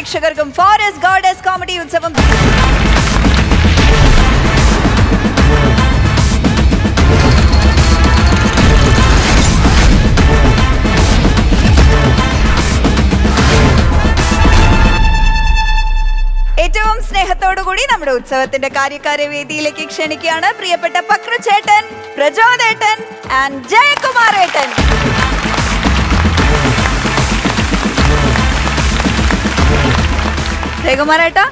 പ്രേക്ഷകർക്കും forest goddess comedy ഉത്സവം ഏറ്റവും സ്നേഹത്തോടുകൂടി നമ്മുടെ ഉത്സവത്തിന്റെ കാര്യക്കാരെ വേദിയിലേക്ക് ക്ഷണിക്കുകയാണ് പ്രിയപ്പെട്ട പക്രുചേട്ടൻ, പ്രചോദേട്ടൻ ആൻഡ് ജയകുമാരേട്ടൻ. ജയകുമാരേട്ടാ,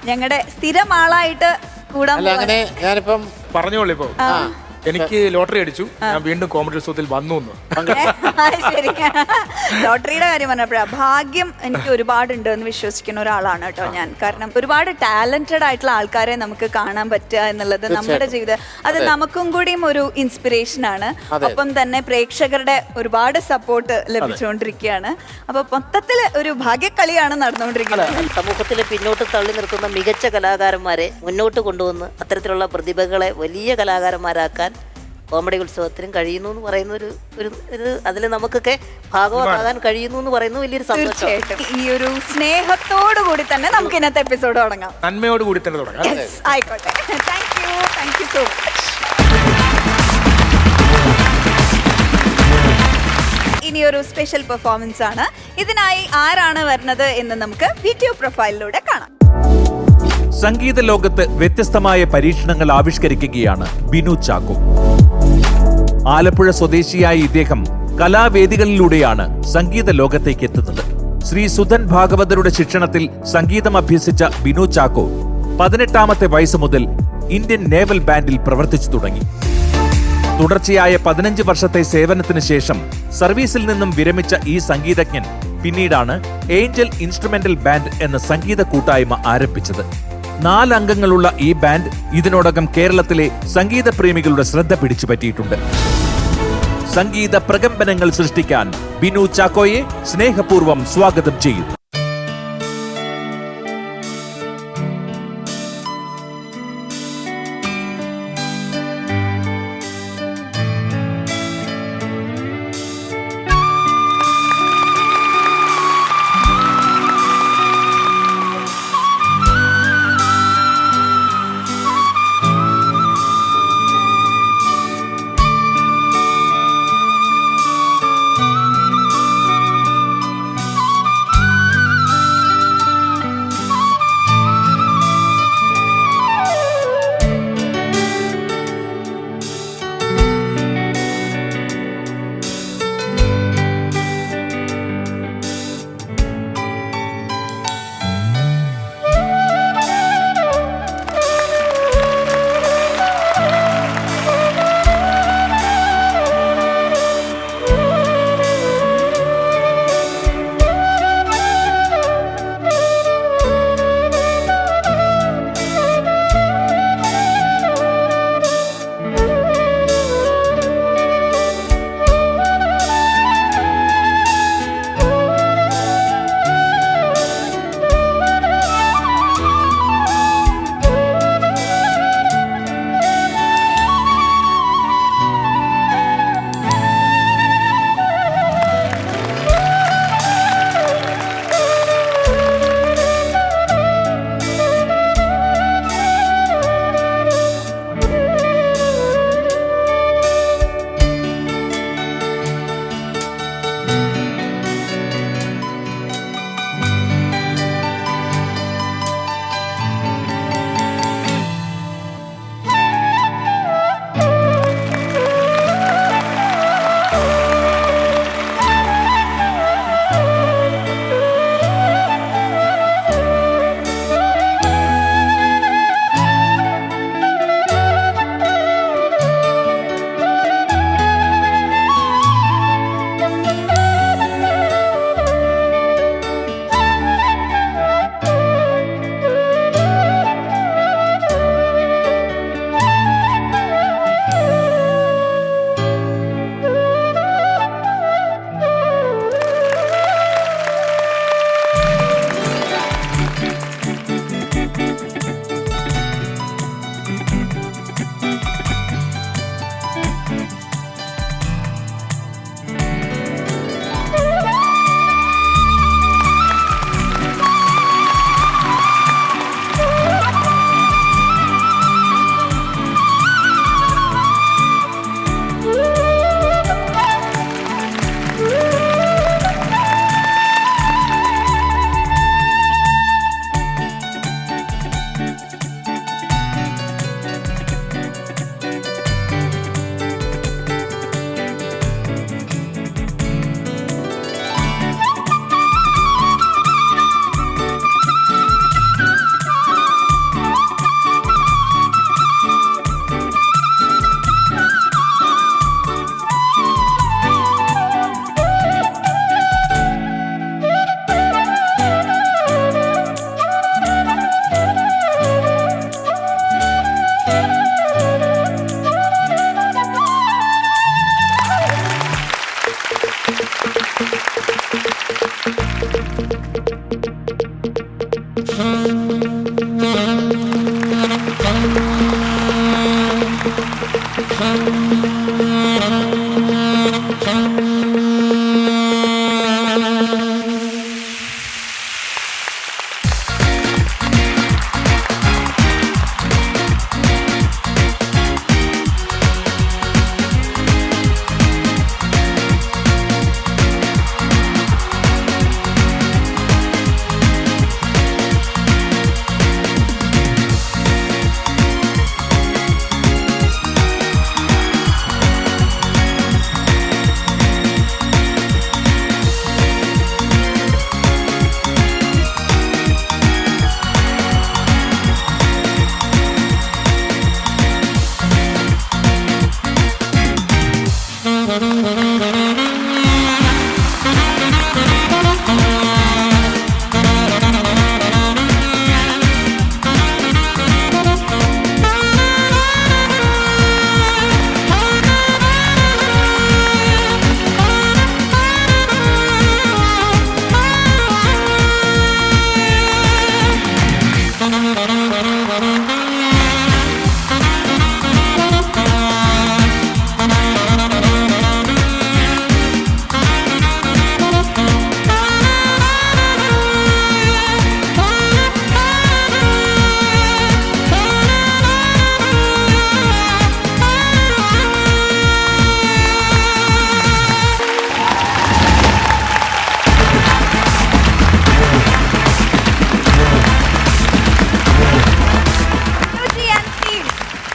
ഞങ്ങളുടെ സ്ഥിരം ആളായിട്ട് കൂടാൻ ഞാനിപ്പം പറഞ്ഞോളൂ. ഇപ്പൊ എനിക്ക് ലോട്ടറി അടിച്ചു, ഞാൻ വീണ്ടും കോമഡി ഉത്സവത്തിൽ വന്നു. ശരി, ലോട്ടറിയുടെ കാര്യം പറഞ്ഞപ്പോഴാ ഭാഗ്യം എനിക്ക് ഒരുപാടുണ്ട് എന്ന് വിശ്വസിക്കുന്ന ഒരാളാണ് കേട്ടോ ഞാൻ. കാരണം ഒരുപാട് ടാലന്റഡ് ആയിട്ടുള്ള ആൾക്കാരെ നമുക്ക് കാണാൻ പറ്റുക എന്നുള്ളത് നമ്മുടെ ജീവിതം, അത് നമുക്കും കൂടിയും ഒരു ഇൻസ്പിറേഷൻ ആണ്. ഒപ്പം തന്നെ പ്രേക്ഷകരുടെ ഒരുപാട് സപ്പോർട്ട് ലഭിച്ചുകൊണ്ടിരിക്കുകയാണ്. അപ്പൊ മൊത്തത്തില് ഒരു ഭാഗ്യക്കളിയാണ് നടന്നുകൊണ്ടിരിക്കുന്നത്. സമൂഹത്തിൽ പിന്നോട്ട് തള്ളി നിർത്തുന്ന മികച്ച കലാകാരന്മാരെ മുന്നോട്ട് കൊണ്ടുവന്ന് അത്തരത്തിലുള്ള പ്രതിഭകളെ വലിയ കലാകാരന്മാരാക്കാൻ കോമഡി ഉത്സവത്തിനും കഴിയുന്നു എന്ന് പറയുന്ന ഒരു അതിൽ നമുക്കൊക്കെ ഭാഗമാകാൻ കഴിയുന്നു എന്ന് പറയുന്ന വലിയൊരു സന്തോഷം. തീർച്ചയായിട്ടും ഈ ഒരു സ്നേഹത്തോടു കൂടി തന്നെ നമുക്ക് ഇന്നത്തെ എപ്പിസോഡ് തുടങ്ങാം. നന്മയോട് കൂടി തന്നെ തുടങ്ങാം. ആയിക്കോട്ടെ, താങ്ക് യു സോ മച്ച്. ഇനിയൊരു സ്പെഷ്യൽ പെർഫോമൻസ് ആണ്. ഇതിനായി ആരാണ് വരുന്നത് എന്ന് നമുക്ക് വീഡിയോ പ്രൊഫൈലിലൂടെ കാണാം. സംഗീത ലോകത്ത് വ്യത്യസ്തമായ പരീക്ഷണങ്ങൾ ആവിഷ്കരിക്കുകയാണ് ബിനു ചാക്കോ. ആലപ്പുഴ സ്വദേശിയായ ഇദ്ദേഹം കലാവേദികളിലൂടെയാണ് സംഗീത ലോകത്തേക്ക് എത്തുന്നത്. ശ്രീ സുധൻ ഭാഗവതരുടെ ശിക്ഷണത്തിൽ സംഗീതം അഭ്യസിച്ച ബിനു ചാക്കോ 18-ാമത്തെ വയസ്സ് മുതൽ ഇന്ത്യൻ നേവൽ ബാൻഡിൽ പ്രവർത്തിച്ചു തുടങ്ങി. തുടർച്ചയായ 15 വർഷത്തെ സേവനത്തിന് ശേഷം സർവീസിൽ നിന്നും വിരമിച്ച ഈ സംഗീതജ്ഞൻ പിന്നീടാണ് ഏഞ്ചൽ ഇൻസ്ട്രുമെന്റൽ ബാൻഡ് എന്ന സംഗീത കൂട്ടായ്മ ആരംഭിച്ചത്. 4 അംഗങ്ങളുള്ള ഈ ബാൻഡ് ഇതിനോടകം കേരളത്തിലെ സംഗീത പ്രേമികളുടെ ശ്രദ്ധ പിടിച്ചു പറ്റിയിട്ടുണ്ട്. സംഗീത പ്രകമ്പനങ്ങൾ സൃഷ്ടിക്കാൻ ബിനു ചാക്കോയെ സ്നേഹപൂർവ്വം സ്വാഗതം ചെയ്യുന്നു.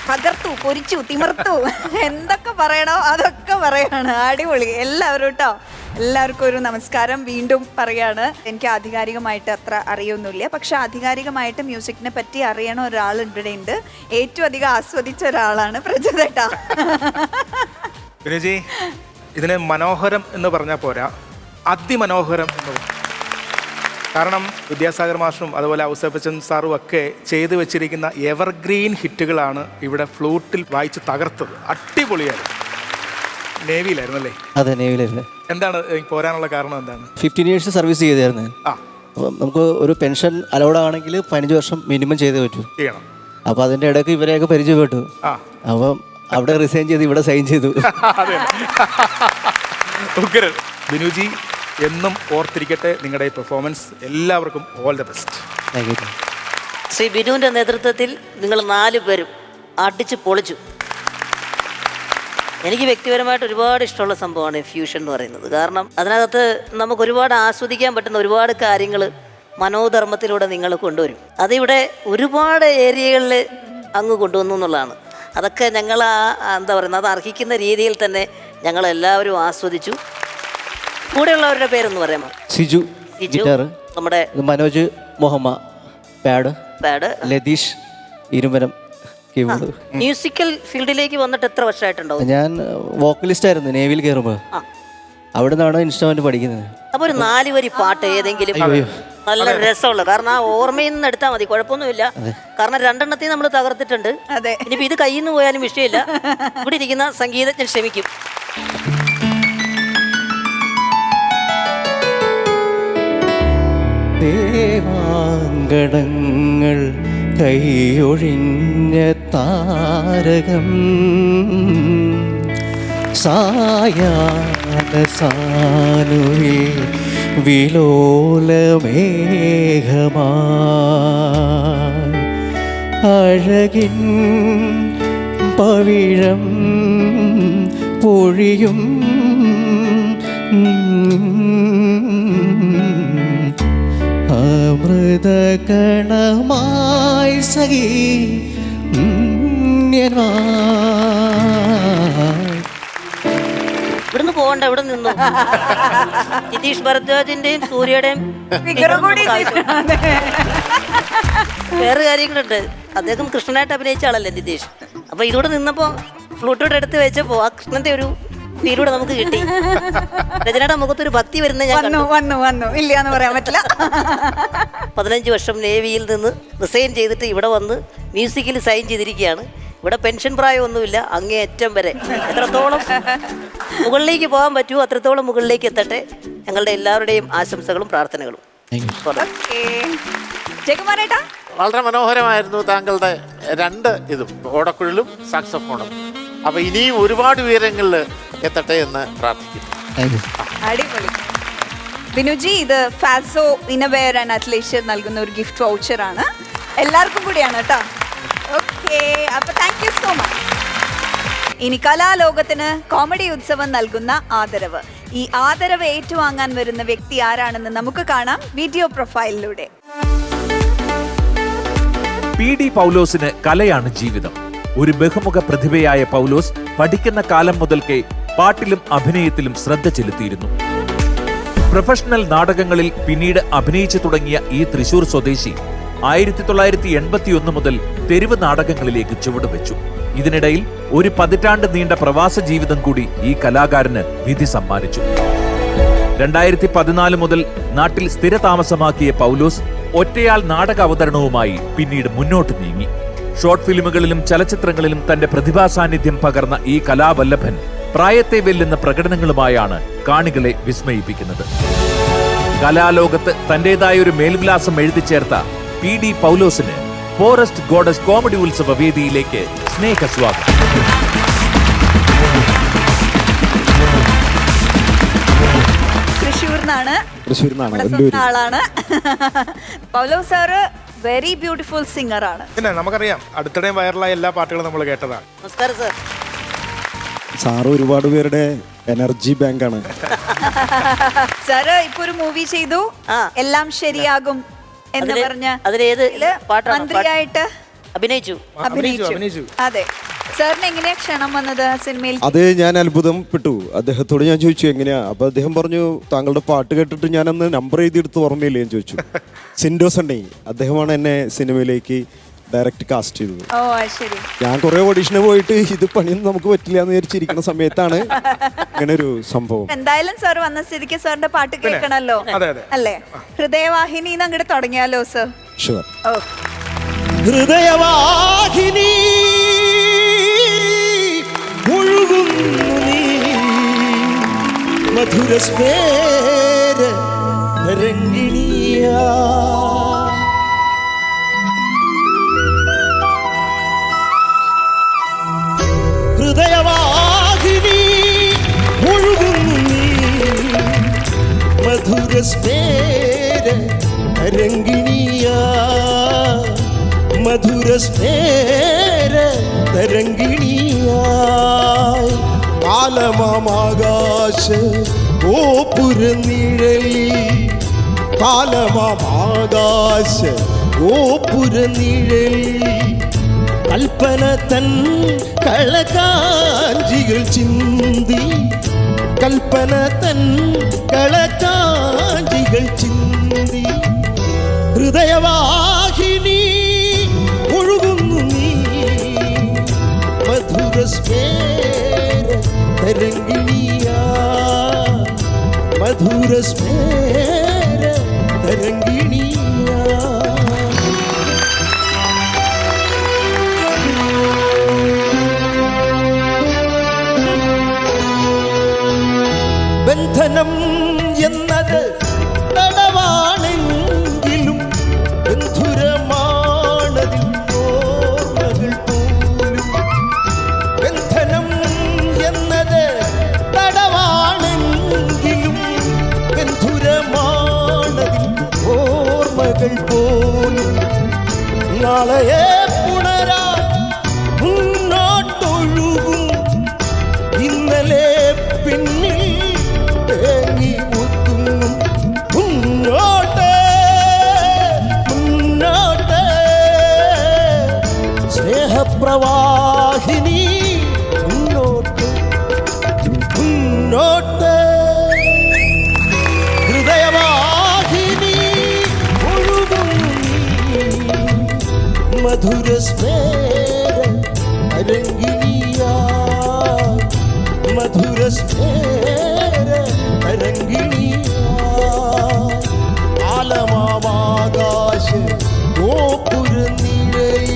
തകർത്തു, പൊരിച്ചു, തിമിർത്തു, എന്തൊക്കെ പറയണോ അതൊക്കെ പറയാണ്. അടിപൊളി. എല്ലാവരും കേട്ടോ, എല്ലാവർക്കും ഒരു നമസ്കാരം വീണ്ടും പറയാണ്. എനിക്ക് ആധികാരികമായിട്ട് അത്ര അറിയൊന്നുമില്ല, പക്ഷെ ആധികാരികമായിട്ട് മ്യൂസിക്കിനെ പറ്റി അറിയണ ഒരാൾ ഇവിടെ ഉണ്ട്. ഏറ്റവും അധികം ആസ്വദിച്ച ഒരാളാണ് പ്രജിതേട്ടാ. വിനുജി, ഇതിനെ മനോഹരം എന്ന് പറഞ്ഞാൽ പോരാ, അതിമനോഹരം എന്ന് പറയും. കാരണം വിദ്യാസാഗർ മാസ്റ്ററും അതുപോലെ ഔസേപ്പച്ചൻ സാറും ഒക്കെ ചെയ്തു വെച്ചിരിക്കുന്ന എവർഗ്രീൻ ഹിറ്റുകളാണ് ഇവിടെ ഫ്ലൂട്ടിൽ വായിച്ച് തകർത്തത്. അടിപൊളിയായിരുന്നു. നേവിയിലായിരുന്നു അല്ലേ? അതെ, നേവിയിലായിരുന്നു. എന്താണ് പോരാനുള്ള കാരണം? എന്താണ്? 15 years സർവീസ് ചെയ്തായിരുന്നു. അപ്പം നമുക്ക് ഒരു പെൻഷൻ അലൗഡ് ആണെങ്കിൽ 15 വർഷം മിനിമം ചെയ്തേ പറ്റൂ. ചെയ്യണം. അപ്പം അതിൻ്റെ ഇടയ്ക്ക് ഇവരെയൊക്കെ പരിചയപ്പെട്ടു. അപ്പം അവിടെ റിസൈൻ ചെയ്ത് ഇവിടെ സൈൻ ചെയ്തു. ബിനുജി, എന്നും ഓർത്തിരിക്കട്ടെ നിങ്ങളുടെ പെർഫോമൻസ്. എല്ലാവർക്കും all the best. Thank you. Shri ബിനുവിൻ്റെ നേതൃത്വത്തിൽ നിങ്ങൾ 4 പേരും അടിച്ച് പൊളിച്ചു. എനിക്ക് വ്യക്തിപരമായിട്ട് ഒരുപാട് ഇഷ്ടമുള്ള സംഭവമാണ് ഫ്യൂഷൻ എന്ന് പറയുന്നത്. കാരണം അതിനകത്ത് നമുക്ക് ഒരുപാട് ആസ്വദിക്കാൻ പറ്റുന്ന ഒരുപാട് കാര്യങ്ങൾ മനോധർമ്മത്തിലൂടെ നിങ്ങൾ കൊണ്ടുവരും. അതിവിടെ ഒരുപാട് ഏരിയകളിൽ അങ്ങ് കൊണ്ടുവന്നു എന്നുള്ളതാണ്. അതൊക്കെ ഞങ്ങൾ എന്താ പറയുന്നത്, അത് അർഹിക്കുന്ന രീതിയിൽ തന്നെ ഞങ്ങളെല്ലാവരും ആസ്വദിച്ചു. കൂടെയുള്ളവരുടെ പേരൊന്ന് പറയാമോ? സിജു ഗിറ്റാർ, നമ്മുടെ മനോജ് മൊഹമ്മ pad, Latheesh Irumpanam keyboard. Musical ഫീൽഡിലേക്ക് വന്നിട്ട് എത്ര വർഷമായിട്ടുണ്ടാവും? ഞാൻ വോക്കലിസ്റ്റ് ആയിരുന്നു നേവിയിൽ കയറുമ്പോൾ. അവിടെ നിന്നാണ് ഇൻസ്ട്രുമെന്റ് പഠിക്കുന്നത്. അപ്പൊ ഒരു 4 വരി പാട്ട് ഏതെങ്കിലും നല്ല രസമുള്ള, കാരണം ആ ഓർമ്മയിൽ നിന്ന് എടുത്താൽ മതി, കുഴപ്പമൊന്നുമില്ല. കാരണം 2 എണ്ണത്തിൽ നമ്മൾ തകർത്തിട്ടുണ്ട്. ഇനിയിപ്പോ ഇത് കയ്യിൽ നിന്ന് പോയാലും വിഷയമില്ല. ഇവിടെ ഇരിക്കുന്ന സംഗീതജ്ഞൻ ക്ഷമിക്കും. ദേവാങ്കണങ്ങൾ കൈയൊഴിഞ്ഞ താരകം സായാഹ്ന സാനുവിൽ വിലോലമേഘമായി അഴകിൻ പവിഴം പൊഴിയും അമൃതകണമായി സഖി ഇവിടുന്ന് പോകണ്ട, ഇവിടെ നിന്നു. നിതീഷ് ഭരദ്വാജിന്റെയും സൂര്യയുടെയും വേറെ കാര്യങ്ങളുണ്ട്. അദ്ദേഹം കൃഷ്ണനായിട്ട് അഭിനയിച്ച ആളല്ലേ നിതീഷ്. അപ്പൊ ഇതോടെ നിന്നപ്പോ ഫ്ലൂട്ടോടെ എടുത്ത് വെച്ചപ്പോ ആ കൃഷ്ണന്റെ ഒരു ഫീലൂടെ നമുക്ക് കിട്ടി. രചനയുടെ മുഖത്തൊരു ഭക്തി വരുന്ന ഞാൻ വന്നു ഇല്ല എന്ന് പറയാൻ പറ്റില്ല. 15 വർഷം നേവിയിൽ നിന്ന് റിസൈൻ ചെയ്തിട്ട് ഇവിടെ വന്ന് മ്യൂസിക്കിൽ സൈൻ ചെയ്തിരിക്കുകയാണ്. ഇവിടെ പെൻഷൻ പ്രായമൊന്നുമില്ല, അങ്ങേയറ്റം വരെ എത്രത്തോളം മുകളിലേക്ക് പോകാൻ പറ്റുമോ അത്രത്തോളം മുകളിലേക്ക് എത്തട്ടെ. ഞങ്ങളുടെ എല്ലാവരുടെയും ആശംസകളും പ്രാർത്ഥനകളും. ജയകുമാരേട്ടാ വളരെ മനോഹരമായിരുന്നു താങ്കളുടെ രണ്ട് ഇതും, ഓടക്കുഴലും സാക്സഫോണും. അപ്പൊ ഇനിയും ഒരുപാട് ഉയരങ്ങളിൽ എത്തട്ടെ എന്ന് പ്രാർത്ഥിക്കുന്നു. Thank you. അടിപൊളി. ബിനുജി, ഇത് ഫാസോ ഇന്നവെയർ ആൻഡ് അത്ലേഷ്യർ നൽകുന്ന ഒരു ഗിഫ്റ്റ് വൗച്ചർ ആണ്. എല്ലാവർക്കും കൂടിയാണ് കേട്ടോ. ഓക്കെ, അപ്പൊ താങ്ക് യു സോ മച്ച്. ഇനി കലാലോകത്തിന് കോമഡി ഉത്സവം നൽകുന്ന ആദരവ്. ഈ ആദരവ് ഏറ്റുവാങ്ങാൻ വരുന്ന വ്യക്തി ആരാണെന്ന് നമുക്ക് കാണാം വീഡിയോ പ്രൊഫൈലിലൂടെ. PD പൗലോസിന് കലയാണ് ജീവിതം. ഒരു ബഹുമുഖ പ്രതിഭയായ പൗലോസ് പഠിക്കുന്ന കാലം മുതൽക്കേ പാട്ടിലും അഭിനയത്തിലും ശ്രദ്ധ ചെലുത്തിയിരുന്നു. പ്രൊഫഷണൽ നാടകങ്ങളിൽ പിന്നീട് അഭിനയിച്ചു തുടങ്ങിയ ഈ തൃശൂർ സ്വദേശി 1981 മുതൽ തെരുവ് നാടകങ്ങളിലേക്ക് ചുവടുവെച്ചു. ഇതിനിടയിൽ ഒരു പതിറ്റാണ്ട് നീണ്ട പ്രവാസ ജീവിതം കൂടി ഈ കലാകാരന് വിധി സമ്മാനിച്ചു. 2014 മുതൽ നാട്ടിൽ സ്ഥിരതാമസമാക്കിയ പൗലോസ് ഒറ്റയാൾ നാടക അവതരണവുമായി പിന്നീട് മുന്നോട്ട് നീങ്ങി. ഷോർട്ട് ഫിലിമുകളിലും ചലച്ചിത്രങ്ങളിലും തന്റെ പ്രതിഭാസാന്നിധ്യം പകർന്ന ഈ കലാവല്ലഭൻ പ്രായത്തെ വെല്ലുന്ന പ്രകടനങ്ങളുമായാണ് കാണികളെ വിസ്മയിപ്പിക്കുന്നത്. കലാലോകത്ത് തന്റേതായ ഒരു മേൽവിലാസം എഴുതി ചേർത്ത PD പൗലോസിന് ഫോറസ്റ്റ് ഗോഡസ് കോമഡി ഉത്സവ വേദിയിലേക്ക് സ്നേഹസ്വാഗതം. തൃശ്ശൂരിനാണ്, സ്വന്തം ആളാണ്. Paulo sir very beautiful singer ആണ്. പിന്നെ നമുക്കറിയാം, അടുത്തിടെ വൈറലായ എല്ലാ പാട്ടുകളും നമ്മൾ കേട്ടതാണ്. നമസ്കാരം സാർ. സാറ് ഒരുപാട് പേരുടെ എനർജി ബാങ്കാണ്. സാറ് ഇപ്പൊ ഒരു മൂവി ചെയ്തു, ആ. എല്ലാം ശരിയാകും എന്ന് അതില് പറഞ്ഞ അതിലേത് പാട്ടാണ്? മന്ത്രിയായിട്ട് അഭിനയിച്ചു. അഭിനയിച്ചു. അതെ. സാറിന് എങ്ങനെയാ ക്ഷണം വന്നത് സിനിമയിൽ? അത് ഞാൻ അത്ഭുതപ്പെട്ടു. അദ്ദേഹത്തോട് ഞാൻ ചോദിച്ചു എങ്ങനെയാ. അപ്പൊ അദ്ദേഹം പറഞ്ഞു, താങ്കളുടെ പാട്ട് കേട്ടിട്ട് ഞാനന്ന് നമ്പർ എഴുതിയെടുത്ത് ഓർമ്മയില്ലേ എന്ന് ചോദിച്ചു. സിൻഡോ സണ്ണി അദ്ദേഹമാണ് എന്നെ സിനിമയിലേക്ക് ഡയറക്റ്റ് കാസ്റ്റ് ചെയ്തത്. ഓ ശരി. ഞാൻ കുറെ ഓഡീഷന് പോയിട്ട് ഇത് പണിയൊന്നും നമുക്ക് പറ്റില്ല എന്ന് വിചാരിച്ചിരിക്കുന്ന സമയത്താണ് ഇങ്ങനെ ഒരു സംഭവം. എന്തായാലും സാർ വന്ന സ്ഥിതിക്ക് സാറിന്റെ പാട്ട് കേൾക്കണല്ലോ, അതെ, അതെ. അല്ലേ? ഹൃദയവാഹിനി അങ്ങോട്ട് തുടങ്ങിയാലോ സർ? ഷുവർ. ഓ ഹൃദയവാഹിനി ഒഴുകുന്നു നീ മധുരസ്മേര രംഗിണിയാ. ഹൃദയവാഹിനി ഒഴുകുന്നു നീ മധുരസ്മേര രംഗിണിയാ. മധുരസ്മേര തരംഗിണിയായി കാലമാകാശ ഗോപുരനിഴലി. കാലമാകാശ ഗോപുരനിഴലി കൽപ്പന തൻ കളകാഞ്ചികൾ ചിന്തി. കൽപ്പന തൻ കളകാഞ്ചികൾ ചിന്തി. ഹൃദയവാഹിനി ഒഴുകുന്നു നീ മധുരസ്മേര തരംഗിണിയാ. മധുരസ്മേര തരംഗിണിയാ. ബന്ധനം എന്നത് തടവാണെങ്കിലും ബന്ധുരമാണതിൽ ഓർമ്മകൾ പോലും. ബന്ധനം എന്നത് തടവാണെങ്കിലും ബന്ധുരമാണതിൽ ഓർമ്മകൾ പോലും. നാളെയെ പുണരാൻ മുന്നോട്ടൊഴുകും ഇന്നലെ പിന്നിൽ തേങ്ങി ഒത്തുങ്ങും. മുന്നോട്ട് മുന്നോട്ട് സ്നേഹപ്രവാഹിനി മുന്നോട്ട് മുന്നോട്ട്. ഹൃദയവാഹിനി ഒഴുകുന്നു നീ മധുരസ്മേര തരംഗിണിയാ. മധുരസ്മേര തരംഗിണിയാ. കാലമാകാശ ഗോപുരനിഴലി.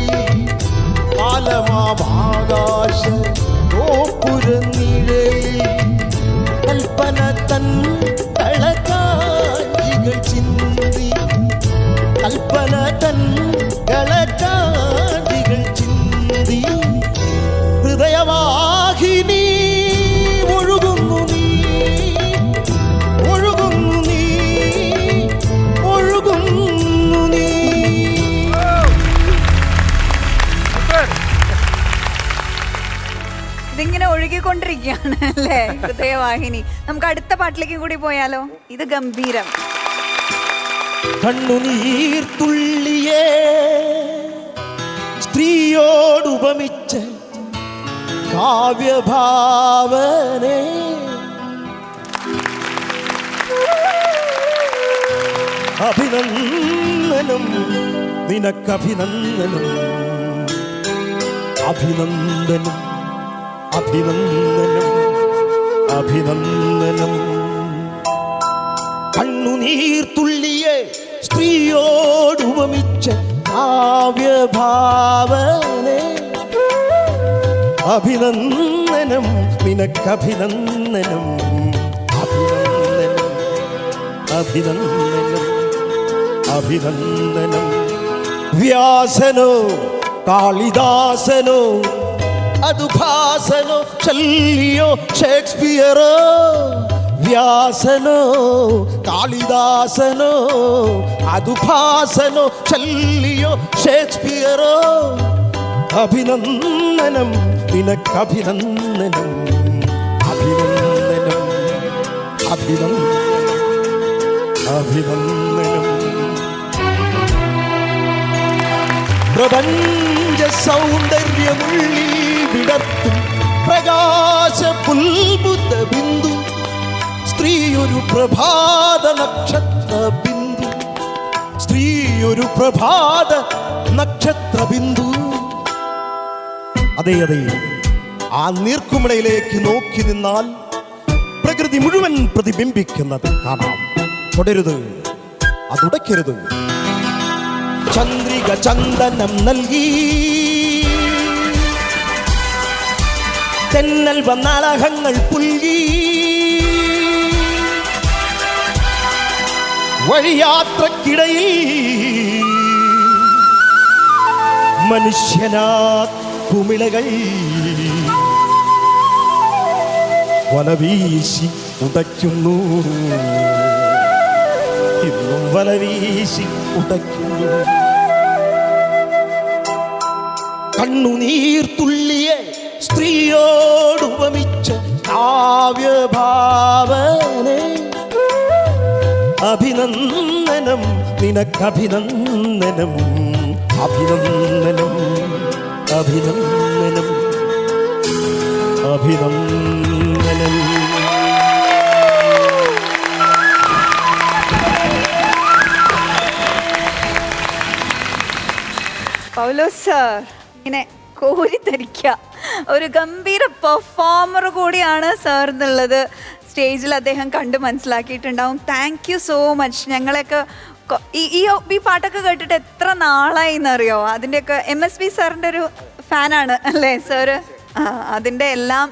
കാലമാകാശ ഗോപുരനിഴലി കൽപ്പന തൻ കളകാഞ്ചികൾ ചിന്തി. കൽപ്പന തൻ പോയിക്കൊണ്ടിരിക്കുകയാണ് അല്ലേ ഹൃദയവാഹിനി. നമുക്ക് അടുത്ത പാട്ടിലേക്ക് കൂടി പോയാലോ? ഇത് ഗംഭീരം. കണ്ണുനീർത്തുള്ളിയേ സ്ത്രീയോടുപമിച്ച കാവ്യഭാവനേ അഭിനന്ദനം നിനക്കഭിനന്ദനം അഭിനന്ദനം അഭിനന്ദനം അഭിനന്ദനം കണ്ണുനീർത്തുള്ളിയെ സ്ത്രീയോടുപമിച്ച കാവ്യഭാവനേ അഭിനന്ദനം നിനക്കഭിനന്ദനം അഭിനന്ദനം അഭിനന്ദനം അഭിനന്ദനം വ്യാസനോ കാളിദാസനോ അതുഭാസനോ ശല്യോ ഷേക്സ്പിയറോ വ്യാസനോ കാളിദാസനോ അതുഭാസനോ ശല്യോ ഷേക്സ്പിയറോ അഭിനന്ദനം നിനക്കഭിനന്ദനം അഭിനന്ദനം അഭിനന്ദനം അഭിനന്ദനം പ്രപഞ്ച സൗന്ദര്യമുള്ളിൽ വിടർത്തും പ്രകാശ പുൽബുദ്ധ ബിന്ദു സ്ത്രീയൊരു പ്രഭാത നക്ഷത്ര ബിന്ദു സ്ത്രീയൊരു പ്രഭാത നക്ഷത്ര ബിന്ദു അതെ അതെ ആ നീർക്കുമിളയിലേക്ക് നോക്കി നിന്നാൽ പ്രകൃതി മുഴുവൻ പ്രതിബിംബിക്കുന്നത് കാണാം. തുടരുത്, അതുടയ്ക്കരുത്. ചന്ദ്രിക ചന്ദനം നൽകി തെന്നൽ വന്നാളഹങ്ങൾ പുൽകി വഴിയാത്രക്കിടയിൽ മനുഷ്യനാ കുമിളകൾ വലവീശി ഉടയ്ക്കുന്നു, ഇന്നും വലവീശി ഉടയ്ക്കുന്നു. കണ്ണുനീർത്തുള്ളിയെ സ്ത്രീയോടുപമിച്ച കാവ്യഭാവനേ അഭിനന്ദനം നിനക്കഭിനന്ദനം അഭിനന്ദനം അഭിനന്ദനം അഭിനന്ദനം. പൗലോസ് സർ ഇങ്ങനെ കോരിത്തരിക്കുക, ഒരു ഗംഭീര പെർഫോമർ കൂടിയാണ് സാർ എന്നുള്ളത് സ്റ്റേജിൽ അദ്ദേഹം കണ്ട് മനസ്സിലാക്കിയിട്ടുണ്ടാവും. Thank you so much. ഞങ്ങളെയൊക്കെ ഈ പാട്ടൊക്കെ കേട്ടിട്ട് എത്ര നാളായി എന്നറിയോ? അതിൻ്റെയൊക്കെ MSV സാറിൻ്റെ ഒരു ഫാനാണ് അല്ലേ സാറ്? അതിൻ്റെ എല്ലാം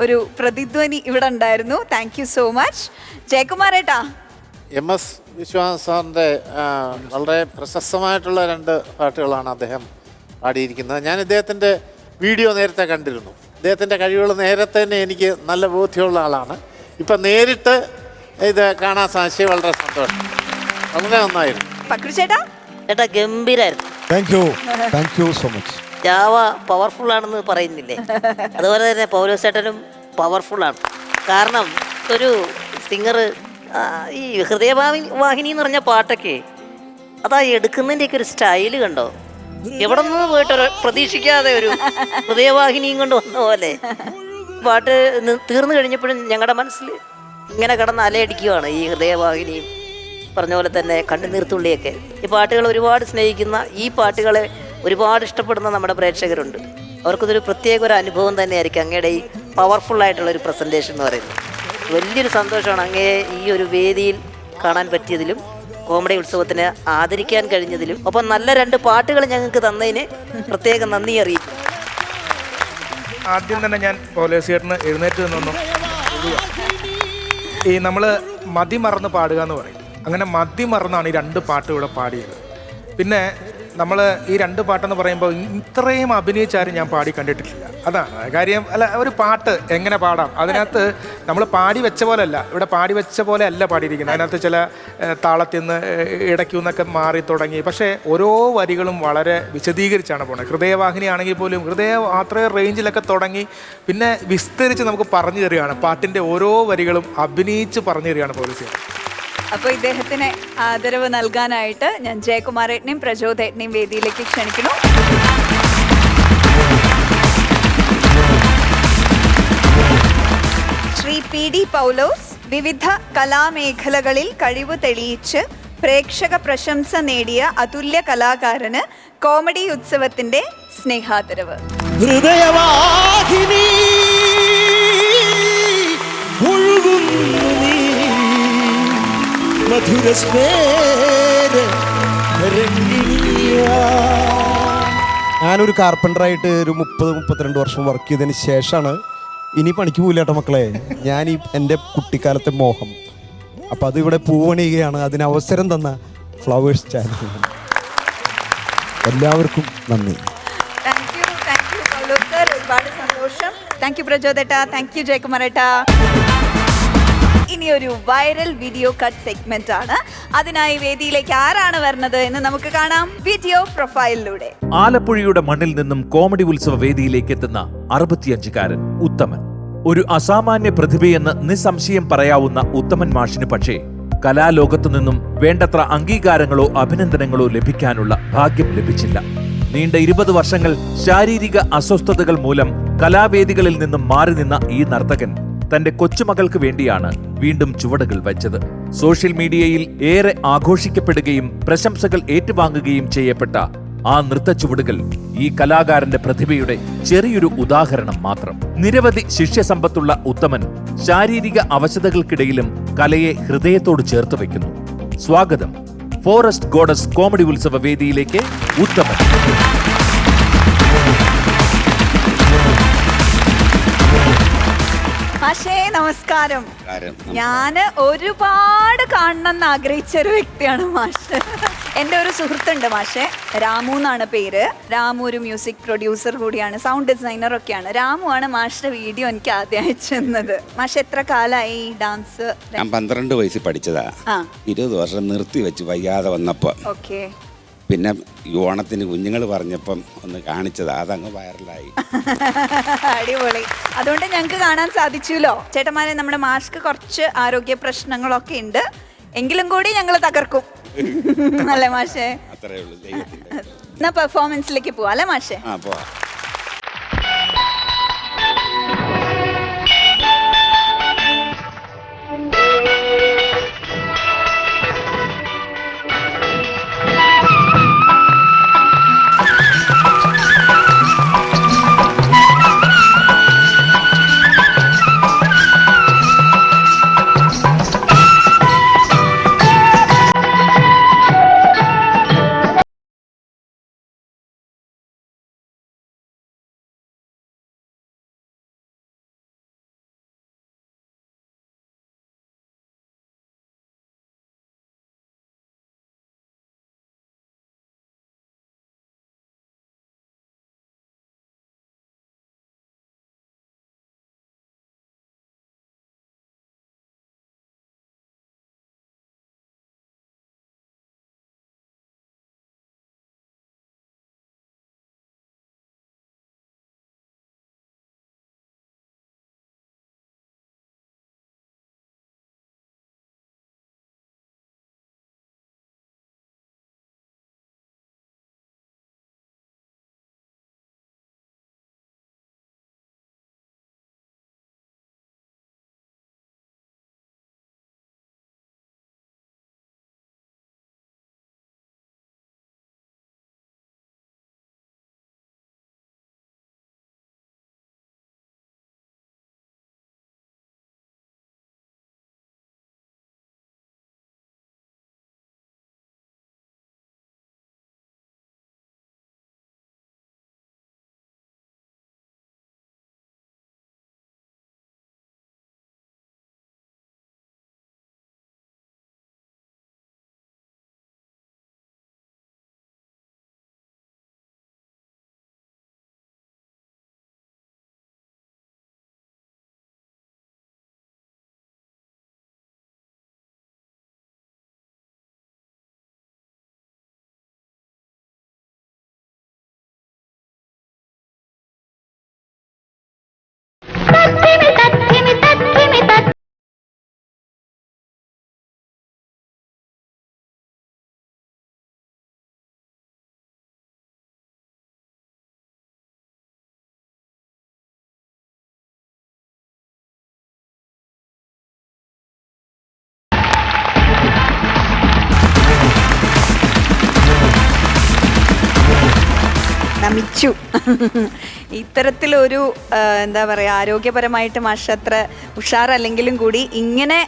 ഒരു പ്രതിധ്വനി ഇവിടെ ഉണ്ടായിരുന്നു. Thank you so much. ജയകുമാരേട്ടാ, MS വിശ്വനാഥ് സാറിൻ്റെ വളരെ പ്രശസ്തമായിട്ടുള്ള 2 പാട്ടുകളാണ് അദ്ദേഹം പാടിയിരിക്കുന്നത്. ഞാൻ ഇദ്ദേഹത്തിൻ്റെ വീഡിയോ നേരത്തെ കണ്ടിരുന്നു. ഇദ്ദേഹത്തിൻ്റെ കഴിവുകൾ നേരത്തെ തന്നെ എനിക്ക് നല്ല ബോധ്യമുള്ള ആളാണ്. ഇപ്പം നേരിട്ട് ഇത് കാണാൻ സാധിച്ചത് വളരെ സന്തോഷം. വളരെ നന്നായിരുന്നു. പക്രുചേട്ടാ. ചേട്ടാ ഗംഭീരായിരുന്നു. Thank you so much. Java powerful ആണെന്ന് പറയുന്നില്ലേ, അതുപോലെ തന്നെ പൗലോസ് ചേട്ടനും പവർഫുള്ളാണ്. കാരണം ഒരു സിംഗർ ഈ ഹൃദയവാഹിനി എന്ന് പറഞ്ഞ പാട്ടൊക്കെ അതാ എടുക്കുന്നതിൻ്റെയൊക്കെ ഒരു സ്റ്റൈല് കണ്ടോ? എവിടെ നിന്ന് പോയിട്ടൊരു പ്രതീക്ഷിക്കാതെ ഒരു ഹൃദയവാഹിനിയും കൊണ്ട് വന്ന പോലെ പാട്ട് തീർന്നു കഴിഞ്ഞപ്പോഴും ഞങ്ങളുടെ മനസ്സിൽ ഇങ്ങനെ കിടന്ന് അലയടിക്കുകയാണ് ഈ ഹൃദയവാഹിനിയും പറഞ്ഞ പോലെ തന്നെ കണ്ണുനീർത്തുള്ളിയൊക്കെ. ഈ പാട്ടുകൾ ഒരുപാട് സ്നേഹിക്കുന്ന, ഈ പാട്ടുകളെ ഒരുപാട് ഇഷ്ടപ്പെടുന്ന നമ്മുടെ പ്രേക്ഷകരുണ്ട്. അവർക്കിതൊരു പ്രത്യേക ഒരു അനുഭവം തന്നെയായിരിക്കും അങ്ങയുടെ ഈ പവർഫുള്ളായിട്ടുള്ളൊരു പ്രസൻറ്റേഷൻ എന്ന് പറയുന്നത്. വലിയൊരു സന്തോഷമാണ് അങ്ങയെ ഈ ഒരു വേദിയിൽ കാണാൻ പറ്റിയതിലും കോമഡി ഉത്സവത്തിന് ആദരിക്കാൻ കഴിഞ്ഞതിലും ഒപ്പം നല്ല 2 പാട്ടുകൾ ഞങ്ങൾക്ക് തന്നതിന് പ്രത്യേകം നന്ദി അറിയിക്കും. ആദ്യം തന്നെ ഞാൻ പൗലോസ് ചേട്ടന് എഴുന്നേറ്റ് നിന്നൊന്നും ഈ നമ്മൾ മതിമറന്ന് പാടുക എന്ന് പറയും. അങ്ങനെ മതിമറന്നാണ് ഈ 2 പാട്ടും ഇവിടെ പാടിയത്. പിന്നെ നമ്മൾ ഈ രണ്ട് പാട്ടെന്ന് പറയുമ്പോൾ ഇത്രയും അഭിനയിച്ചാരും ഞാൻ പാടി കണ്ടിട്ടില്ല. അതാണ് കാര്യം. അല്ല, ഒരു പാട്ട് എങ്ങനെ പാടാം, അതിനകത്ത് നമ്മൾ പാടി വെച്ച പോലെ അല്ല, ഇവിടെ പാടി വെച്ച പോലെ അല്ല പാടിയിരിക്കുന്നത്. അതിനകത്ത് ചില താളത്തിൽ നിന്ന് ഇടയ്ക്കുന്നൊക്കെ മാറി തുടങ്ങി. പക്ഷേ ഓരോ വരികളും വളരെ വിശദീകരിച്ചാണ് പോണത്. ഹൃദയവാഹിനി ആണെങ്കിൽ പോലും അത്രയും റേഞ്ചിലൊക്കെ തുടങ്ങി പിന്നെ വിസ്തരിച്ച് നമുക്ക് പറഞ്ഞു തരികയാണ്. പാട്ടിൻ്റെ ഓരോ വരികളും അഭിനയിച്ച് പറഞ്ഞു തരികയാണ് പോലീസ്. അപ്പോൾ ഇദ്ദേഹത്തിന് ആദരവ് നൽകാനായിട്ട് ഞാൻ ജയകുമാരേട്ടനെയും പ്രചോദേട്ടനെയും വേദിയിലേക്ക് ക്ഷണിക്കുന്നു. ശ്രീ PD പൗലോസ് വിവിധ കലാമേഖലകളിൽ കഴിവ് തെളിയിച്ച് പ്രേക്ഷക പ്രശംസ നേടിയ അതുല്യ കലാകാരന് കോമഡി ഉത്സവത്തിന്റെ സ്നേഹാദരവ്. ഹൃദയവാഹിനി ഒഴുകുന്നു നീ ഞാനൊരു കാർപ്പൻ്ററായിട്ട് ഒരു 30-32 വർഷം വർക്ക് ചെയ്തതിന് ശേഷമാണ് ഇനി പണിക്ക് പോയില്ല കേട്ടോ മക്കളെ. ഞാൻ എൻ്റെ കുട്ടിക്കാലത്തെ മോഹം. അപ്പം അതിവിടെ പൂവണിയുകയാണ്. അതിന് അവസരം തന്ന ഫ്ലവേഴ്സ് ചാനൽ എല്ലാവർക്കും നന്ദി. താങ്ക് യു പൗലോസ് സർ, ഒരുപാട് സന്തോഷം. താങ്ക് യു പ്രചോദേട്ടാ, താങ്ക് യു ജയകുമാരേട്ടാ. ഇനി ഒരു വൈറൽ വീഡിയോ കട്ട് സെഗ്മെന്റ് ആണ്. അതിനായി വേദിയിലേക്ക് ആരാണ് വരുന്നത് എന്ന് നമുക്ക് കാണാം വീഡിയോ പ്രൊഫൈലിലൂടെ. ആലപ്പുഴയുടെ മണ്ണിൽ നിന്നും കോമഡി ഉത്സവ വേദിയിലേക്ക് എത്തുന്ന 65-കാരൻ ഉത്തമൻ. ഒരു അസാമാന്യ പ്രതിഭയെന്ന് നിസ്സംശയം പറയാവുന്ന ഉത്തമൻ മാഷിന് പക്ഷേ കലാലോകത്തു നിന്നും വേണ്ടത്ര അംഗീകാരങ്ങളോ അഭിനന്ദനങ്ങളോ ലഭിക്കാനുള്ള ഭാഗ്യം ലഭിച്ചില്ല. നീണ്ട 20 വർഷങ്ങൾ ശാരീരിക അസ്വസ്ഥതകൾ മൂലം കലാവേദികളിൽ നിന്നും മാറി നിന്ന ഈ നർത്തകൻ തന്റെ കൊച്ചുമകൾക്ക് വേണ്ടിയാണ് വീണ്ടും ചുവടുകൾ വച്ചത്. സോഷ്യൽ മീഡിയയിൽ ഏറെ ആഘോഷിക്കപ്പെടുകയും പ്രശംസകൾ ഏറ്റുവാങ്ങുകയും ചെയ്യപ്പെട്ട ആ നൃത്ത ചുവടുകൾ ഈ കലാകാരന്റെ പ്രതിഭയുടെ ചെറിയൊരു ഉദാഹരണം മാത്രം. നിരവധി ശിഷ്യസമ്പത്തുള്ള ഉത്തമൻ ശാരീരിക അവശതകൾക്കിടയിലും കലയെ ഹൃദയത്തോട് ചേർത്ത് വയ്ക്കുന്നു. സ്വാഗതം ഫോറസ്റ്റ് ഗോഡസ് കോമഡി ഉത്സവ വേദിയിലേക്ക് ഉത്തമൻ. മാഷേ നമസ്കാരം. ഞാന് ഒരുപാട് കാണണമെന്ന് ആഗ്രഹിച്ച ഒരു വ്യക്തിയാണ് മാഷ്. എൻ്റെ ഒരു സുഹൃത്തുണ്ട് മാഷെ, രാമു എന്നാണ് പേര്. രാമു ഒരു മ്യൂസിക് പ്രൊഡ്യൂസർ കൂടിയാണ്, സൗണ്ട് ഡിസൈനർ ഒക്കെയാണ്. രാമു ആണ് മാഷിന്റെ വീഡിയോ എനിക്ക് ആദ്യം അയച്ചു തന്നത്. മാഷ് എത്ര കാലമായി ഡാൻസ്? ഞാൻ 12 വയസ്സിൽ പഠിച്ചതാ. 20 വർഷം നിർത്തി വെച്ച് വയ്യാതെ വന്നപ്പോൾ. ഓക്കെ. പിന്നെ ഈ ഓണത്തിന് കുഞ്ഞുങ്ങൾ പറഞ്ഞപ്പം ഒന്ന് കാണിച്ചതാ, അതങ്ങ് വൈറലായി. അടിപൊളി. അതുകൊണ്ട് ഞങ്ങൾക്ക് കാണാൻ സാധിച്ചുല്ലോ. ചേട്ടന്മാരെ, നമ്മുടെ മാഷ്ക്ക് കുറച്ച് ആരോഗ്യ പ്രശ്നങ്ങളൊക്കെ ഉണ്ട്, എങ്കിലും കൂടി ഞങ്ങൾ തകർക്കും. അല്ലേ മാഷേ? അത്രേ ഉള്ളൂ ദൈവത്തിന്റെ. എന്നാ പെർഫോമൻസിലേക്ക് പോവാം അല്ലേ മാഷേ? പോവാം. നമിച്ചു. ഇത്തരത്തിലൊരു എന്താ പറയുക, ആരോഗ്യപരമായിട്ട് മാഷ് അത്ര ഉഷാറല്ലെങ്കിലും കൂടി ഇങ്ങനെ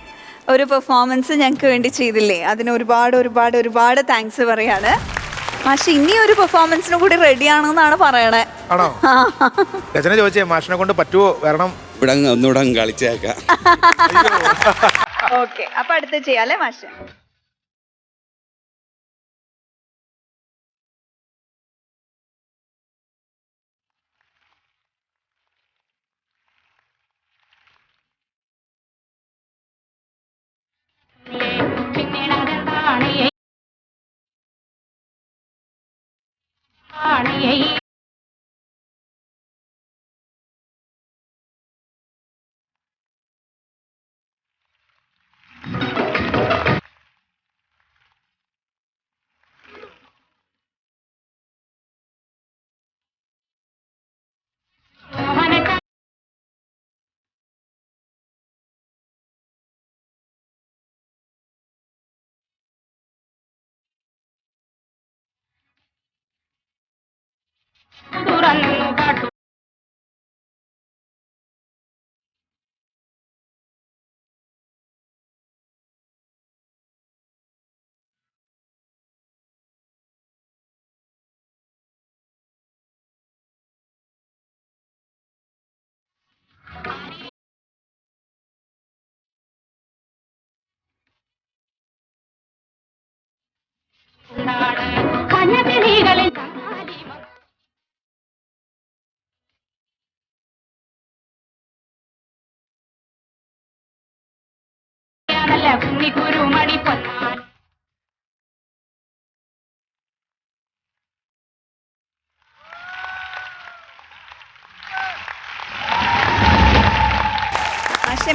ഒരു പെർഫോമൻസ് ഞങ്ങൾക്ക് വേണ്ടി ചെയ്തില്ലേ, അതിന് ഒരുപാട് ഒരുപാട് ഒരുപാട് താങ്ക്സ് പറയാണ്. മാഷ് ഇനിയൊരു പെർഫോമൻസിന് കൂടി റെഡിയാണെന്നാണ് പറയണേ. ആണോ? രചന ചോദിച്ചേ മാഷിനെ കൊണ്ട് പറ്റുമോ വരണം? ഇവിടെ ഒന്നുകൂടെ കളിച്ചേക്കാം. ഓക്കെ, അപ്പൊ അടുത്ത് ചെയ്യാല്ലേ മാഷ്?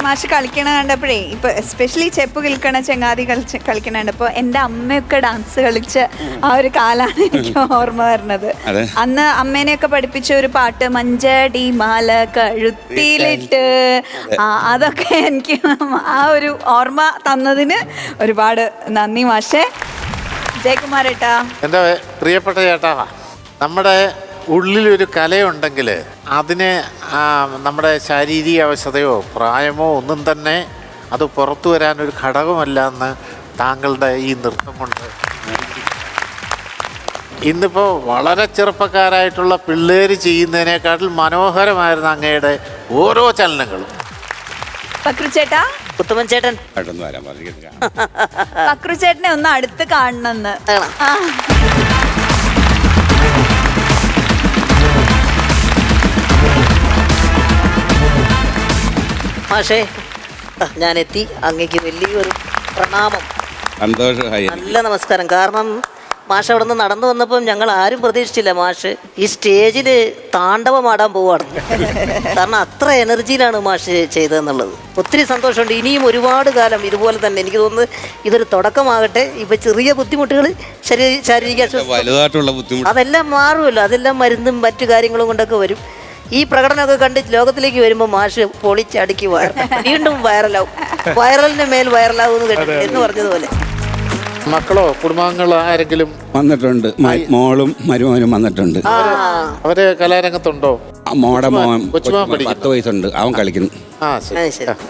മാഷ് കളിക്കണ കണ്ടപ്പോഴേ, ഇപ്പൊ എസ്പെഷ്യലി ചെപ്പ് കിൽക്കണ ചങ്ങാതി കളിക്കണ കണ്ടപ്പോ എൻ്റെ അമ്മയൊക്കെ ഡാൻസ് കളിച്ച ആ ഒരു കാലാണ് എനിക്ക് ഓർമ്മ വരുന്നത്. അന്ന് അമ്മേനെയൊക്കെ പഠിപ്പിച്ച ഒരു പാട്ട്, മഞ്ചടി മാല കഴുത്തിലിട്ട്, അതൊക്കെ എനിക്ക് ആ ഒരു ഓർമ്മ തന്നതിന് ഒരുപാട് നന്ദി മാഷേ. ജയകുമാർ ഏട്ടാ, എൻ്റെ പ്രിയപ്പെട്ട ചേട്ടാ, നമ്മുടെ ഉള്ളിലൊരു കലയുണ്ടെങ്കിൽ അതിന് നമ്മുടെ ശാരീരിക അവശതയോ പ്രായമോ ഒന്നും തന്നെ അത് പുറത്തു വരാനൊരു ഘടകമല്ല എന്ന് താങ്കളുടെ ഈ നൃത്തം കൊണ്ട് ഇന്നിപ്പോൾ വളരെ ചെറുപ്പക്കാരായിട്ടുള്ള പിള്ളേർ ചെയ്യുന്നതിനേക്കാട്ടിൽ മനോഹരമായിരുന്നു അങ്ങയുടെ ഓരോ ചലനങ്ങളും. പക്രുചേട്ടാ, ഉത്തമൻ ചേട്ടൻ വരാൻ പറഞ്ഞു. പക്രുചേട്ടനെ ഒന്ന് അടുത്ത് കാണണമെന്ന്. മാഷേ, ഞാൻ എത്തി. അങ്ങേക്ക് വലിയൊരു പ്രണാമം. സന്തോഷമായി. നല്ല നമസ്കാരം. കാരണം മാഷ് അവിടെ നിന്ന് നടന്നു വന്നപ്പം ഞങ്ങൾ ആരും പ്രതീക്ഷിച്ചില്ല മാഷ് ഈ സ്റ്റേജിൽ താണ്ഡവമാടാൻ പോവാണ്. കാരണം അത്ര എനർജിയിലാണ് മാഷ് ചെയ്തതെന്നുള്ളത്. ഒത്തിരി സന്തോഷമുണ്ട്. ഇനിയും ഒരുപാട് കാലം ഇതുപോലെ തന്നെ. എനിക്ക് തോന്നുന്നു ഇതൊരു തുടക്കമാകട്ടെ. ഇപ്പം ചെറിയ ബുദ്ധിമുട്ടുകൾ, ശാരീരിക വലുതായിട്ടുള്ള ബുദ്ധിമുട്ട് അതെല്ലാം മാറുമല്ലോ. അതെല്ലാം മരുന്നും മറ്റു കാര്യങ്ങളും കൊണ്ടൊക്കെ വരും. ഈ പ്രകടനമൊക്കെ കണ്ട് ലോകത്തിലേക്ക് വരുമ്പോൾ മാഷ് പൊളിച്ചടുക്കി വീണ്ടും വൈറലാവും. വൈറലിന് മേൽ വൈറലാവും എന്ന് കേട്ടിട്ട് എന്ന് പറഞ്ഞതുപോലെ. മക്കളോ കുടുംബാംഗങ്ങളോ ആരെങ്കിലും വന്നിട്ടുണ്ട്? മോളും മരുമോനും വന്നിട്ടുണ്ട്. അവര് കലാരംഗത്തുണ്ടോ? മോടെ മോൻ 10 വയസ്സുണ്ട്, അവൻ കളിക്കുന്നു.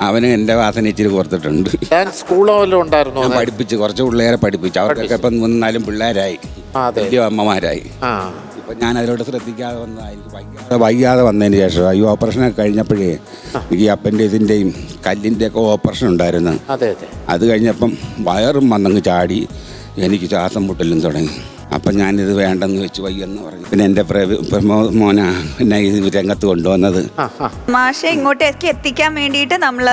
അവന് എൻ്റെ വാസന ഇച്ചിരി കൊടുത്തിട്ടുണ്ട്. ഡാൻസ് സ്കൂളോ വല്ലതും ഉണ്ടായിരുന്നോ? ഞാൻ പഠിപ്പിച്ച് കുറച്ച് പിള്ളേരെ പഠിപ്പിച്ചു. അവർക്കൊക്കെ ഇപ്പം 3-4 പിള്ളേരായി, വലിയ അമ്മമാരായി. ഇപ്പം ഞാൻ അതിലോട്ട് ശ്രദ്ധിക്കാതെ വന്നതായിരിക്കും. വൈകാതെ വന്നതിന് ശേഷം ഈ ഓപ്പറേഷനൊക്കെ കഴിഞ്ഞപ്പോഴേ എനിക്ക് ഈ അപ്പൻഡിക്സിൻ്റെയും കല്ലിൻ്റെയൊക്കെ ഓപ്പറേഷൻ ഉണ്ടായിരുന്നു. അത് കഴിഞ്ഞപ്പം വയറും വന്നങ്ങ് ചാടി, എനിക്ക് ശ്വാസം മുട്ടലും തുടങ്ങി. അപ്പം ഞാനിത് വേണ്ടെന്ന് വെച്ച് വയ്യെന്ന് പറഞ്ഞു. പിന്നെ എൻ്റെ മോന എന്നെ ഇത് രംഗത്ത് കൊണ്ടുവന്നത്. മാഷെ ഇങ്ങോട്ടേക്ക് എത്തിക്കാൻ വേണ്ടിയിട്ട് നമ്മൾ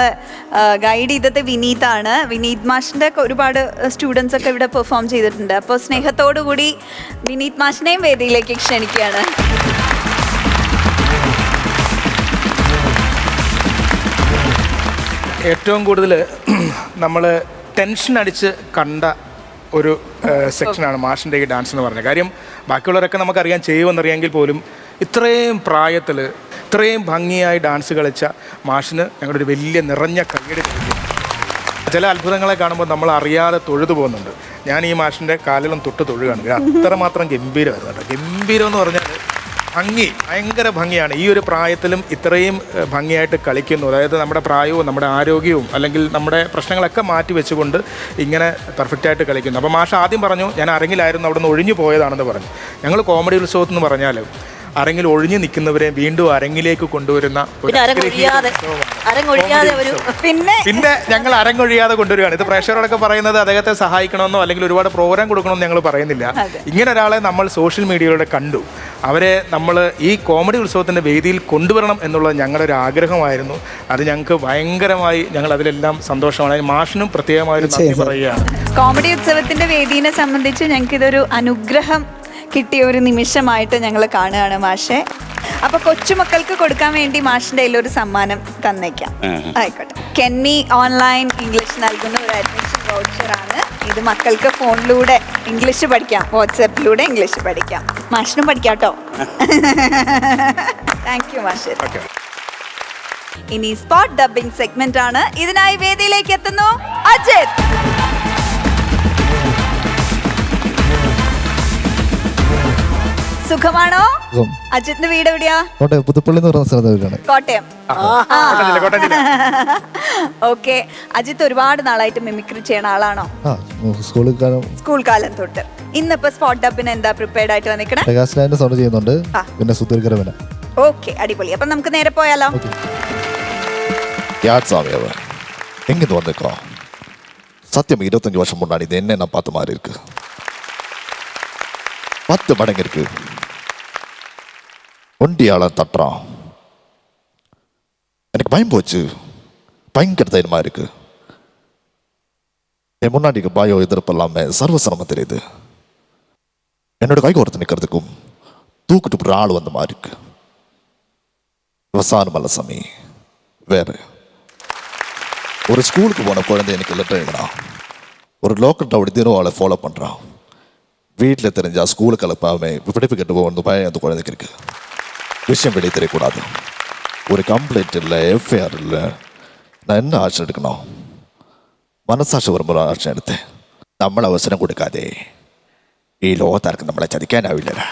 ഗൈഡ് ചെയ്തത് വിനീതാണ്. വിനീത് മാഷിൻ്റെ ഒരുപാട് സ്റ്റുഡൻസ് ഒക്കെ ഇവിടെ പെർഫോം ചെയ്തിട്ടുണ്ട്. അപ്പോൾ സ്നേഹത്തോടു കൂടി വിനീത് മാഷിനെയും വേദിയിലേക്ക് ക്ഷണിക്കുകയാണ്. ഏറ്റവും കൂടുതൽ നമ്മൾ ടെൻഷൻ അടിച്ച് കണ്ട ഒരു സെക്ഷനാണ് മാഷിൻ്റെ ഈ ഡാൻസ് എന്ന് പറഞ്ഞത്. കാര്യം ബാക്കിയുള്ളവരൊക്കെ നമുക്കറിയാൻ ചെയ്യുമെന്നറിയാമെങ്കിൽ പോലും ഇത്രയും പ്രായത്തിൽ ഇത്രയും ഭംഗിയായി ഡാൻസ് കളിച്ച മാഷിന് ഞങ്ങളുടെ ഒരു വലിയ നിറഞ്ഞ കയ്യടി. ചില അത്ഭുതങ്ങളെ കാണുമ്പോൾ നമ്മൾ അറിയാതെ തൊഴുതു പോകുന്നുണ്ട്. ഞാൻ ഈ മാഷിൻ്റെ കാലിലും തൊട്ട് തൊഴുകയാണ്. അത്രമാത്രം ഗംഭീരമായിരുന്നു കേട്ടോ. ഗംഭീരം എന്ന് പറഞ്ഞാൽ ഭയങ്കര ഭംഗിയാണ്. ഈ ഒരു പ്രായത്തിലും ഇത്രയും ഭംഗിയായിട്ട് കളിക്കുന്നു. അതായത് നമ്മുടെ പ്രായവും നമ്മുടെ ആരോഗ്യവും അല്ലെങ്കിൽ നമ്മുടെ പ്രശ്നങ്ങളൊക്കെ മാറ്റി വെച്ചുകൊണ്ട് ഇങ്ങനെ പെർഫെക്റ്റായിട്ട് കളിക്കുന്നു. അപ്പോൾ മാഷ് ആദ്യം പറഞ്ഞു ഞാൻ അരങ്ങിലായിരുന്നു, അവിടെ നിന്ന് ഒഴിഞ്ഞു പോയതാണെന്ന് പറഞ്ഞു. ഞങ്ങൾ കോമഡി ഉത്സവത്തിൽ എന്ന് പറഞ്ഞാൽ അരങ്ങിൽ ഒഴിഞ്ഞു നിൽക്കുന്നവരെ വീണ്ടും അരങ്ങിലേക്ക് കൊണ്ടുവരുന്ന പിന്നെ ഞങ്ങൾ അരങ്ങൊഴിയാതെ കൊണ്ടുവരികയാണ്. ഇത് പ്രേക്ഷകരോടൊക്കെ പറയുന്നത് അദ്ദേഹത്തെ സഹായിക്കണമെന്നോ അല്ലെങ്കിൽ ഒരുപാട് പ്രോഗ്രാം കൊടുക്കണമെന്ന് ഞങ്ങൾ പറയുന്നില്ല. ഇങ്ങനെ ഒരാളെ നമ്മൾ സോഷ്യൽ മീഡിയയിലൂടെ കണ്ടു, അവരെ നമ്മൾ ഈ കോമഡി ഉത്സവത്തിൻ്റെ വേദിയിൽ കൊണ്ടുവരണം എന്നുള്ളത് ഞങ്ങളുടെ ഒരു ആഗ്രഹമായിരുന്നു. അത് ഞങ്ങൾക്ക് ഭയങ്കരമായി ഞങ്ങൾ അതിലെല്ലാം സന്തോഷമാണ്. മാഷിനും പ്രത്യേകമായൊരു നന്ദി പറയുകയാണ്. കോമഡി ഉത്സവത്തിന്റെ വേദിയെ സംബന്ധിച്ച് ഞങ്ങൾക്ക് ഇതൊരു അനുഗ്രഹം കിട്ടിയ ഒരു നിമിഷമായിട്ട് ഞങ്ങൾ കാണുകയാണ് മാഷെ. അപ്പൊ കൊച്ചുമക്കൾക്ക് കൊടുക്കാൻ വേണ്ടി മാഷിന്റെ കയ്യിൽ ഒരു സമ്മാനം തന്നേക്കാം. ആയിക്കോട്ടെ. കെന്നി ഓൺലൈൻ ഇംഗ്ലീഷ് നൽകുന്ന ഒരു അഡ്മിഷൻ വൗച്ചറാണ്. ഇത് മക്കൾക്ക് ഫോണിലൂടെ ഇംഗ്ലീഷ് പഠിക്കാം, വാട്സാപ്പിലൂടെ ഇംഗ്ലീഷ് പഠിക്കാം. മാഷിനും പഠിക്കാം കേട്ടോ. താങ്ക് യു മാഷ്. ഇനി സ്പോട്ട് ഡബിംഗ് സെഗ്മെന്റ് ആണ്. ഇതിനായി വേദിയിലേക്ക് എത്തുന്നു അജിത്. സുഖമാണോ? അജിത്തിന്റെ വീട് എവിടെയാ? കോട്ടയം പുതുപ്പള്ളി എന്ന് പറയുന്ന സ്ഥലത്താണ്. കോട്ടയം. ഓക്കെ. അജിത്ത് ഒരുപാട് നാളായിട്ട് മിമിക്രി ചെയ്യണ ആളാണോ? സ്കൂൾ കാലം തൊട്ട്. ഇന്നിപ്പോ സ്പോട്ട് ഡബിന് എന്താ പ്രിപ്പയർഡ് ആയിട്ട് വന്നിക്കണേ? പ്രകാശ് സൗണ്ട് ചെയ്യുന്നുണ്ട്, പിന്നെ സുധീർക്കരവന. ഓക്കെ, അടിപൊളി. അപ്പൊ നമുക്ക് നേരെ പോയാലോ? எங்கிருந்து வந்திருக்கா? சத்தியம் 25 வருஷம் முன்னாடி இது என்ன நான் பார்த்த மாதிரி இருக்கு. 10 மடங்கு இருக்கு. ஒண்டியால தட்டுறான். எனக்கு பயம் போச்சு. பயங்கர தைரியமா இருக்கு. என் முன்னாடிக்கு பயம் எதிர்ப்பு எல்லாமே சர்வசரமா தெரியுது. என்னோட கை கோர்த்து நிற்கிறதுக்கும் தூக்கிட்டு போற ஆள் வந்த மாதிரி இருக்கு. விவசாயம் அல்ல சாமி, வேற. ஒரு ஸ்கூலுக்கு போன குழந்தை எனக்கு லெட்டர் எழுதுறான். ஒரு லோக்கல் ரவுடி தினம் அவளை ஃபாலோ பண்ணுறான். வீட்டில் தெரிஞ்சா ஸ்கூலுக்கு அனுப்பாம விடுப்பு கெட்டு போகணும் பயம் அந்த குழந்தைக்கு இருக்கு. விஷயம் வெளியே தெரியக்கூடாது. ஒரு கம்ப்ளைண்ட் இல்லை, எஃப்ஐஆர் இல்லை. நான் என்ன ஆக்ஷன் எடுக்கணும்? മനസ്സാക്ഷി വരുമ്പോൾ ആക്ഷൻ എടുത്ത് നമ്മൾ അവസരം കൊടുക്കാതെ ഈ ലോകത്താർക്ക് നമ്മളെ ചതിക്കാനാവില്ലടാ.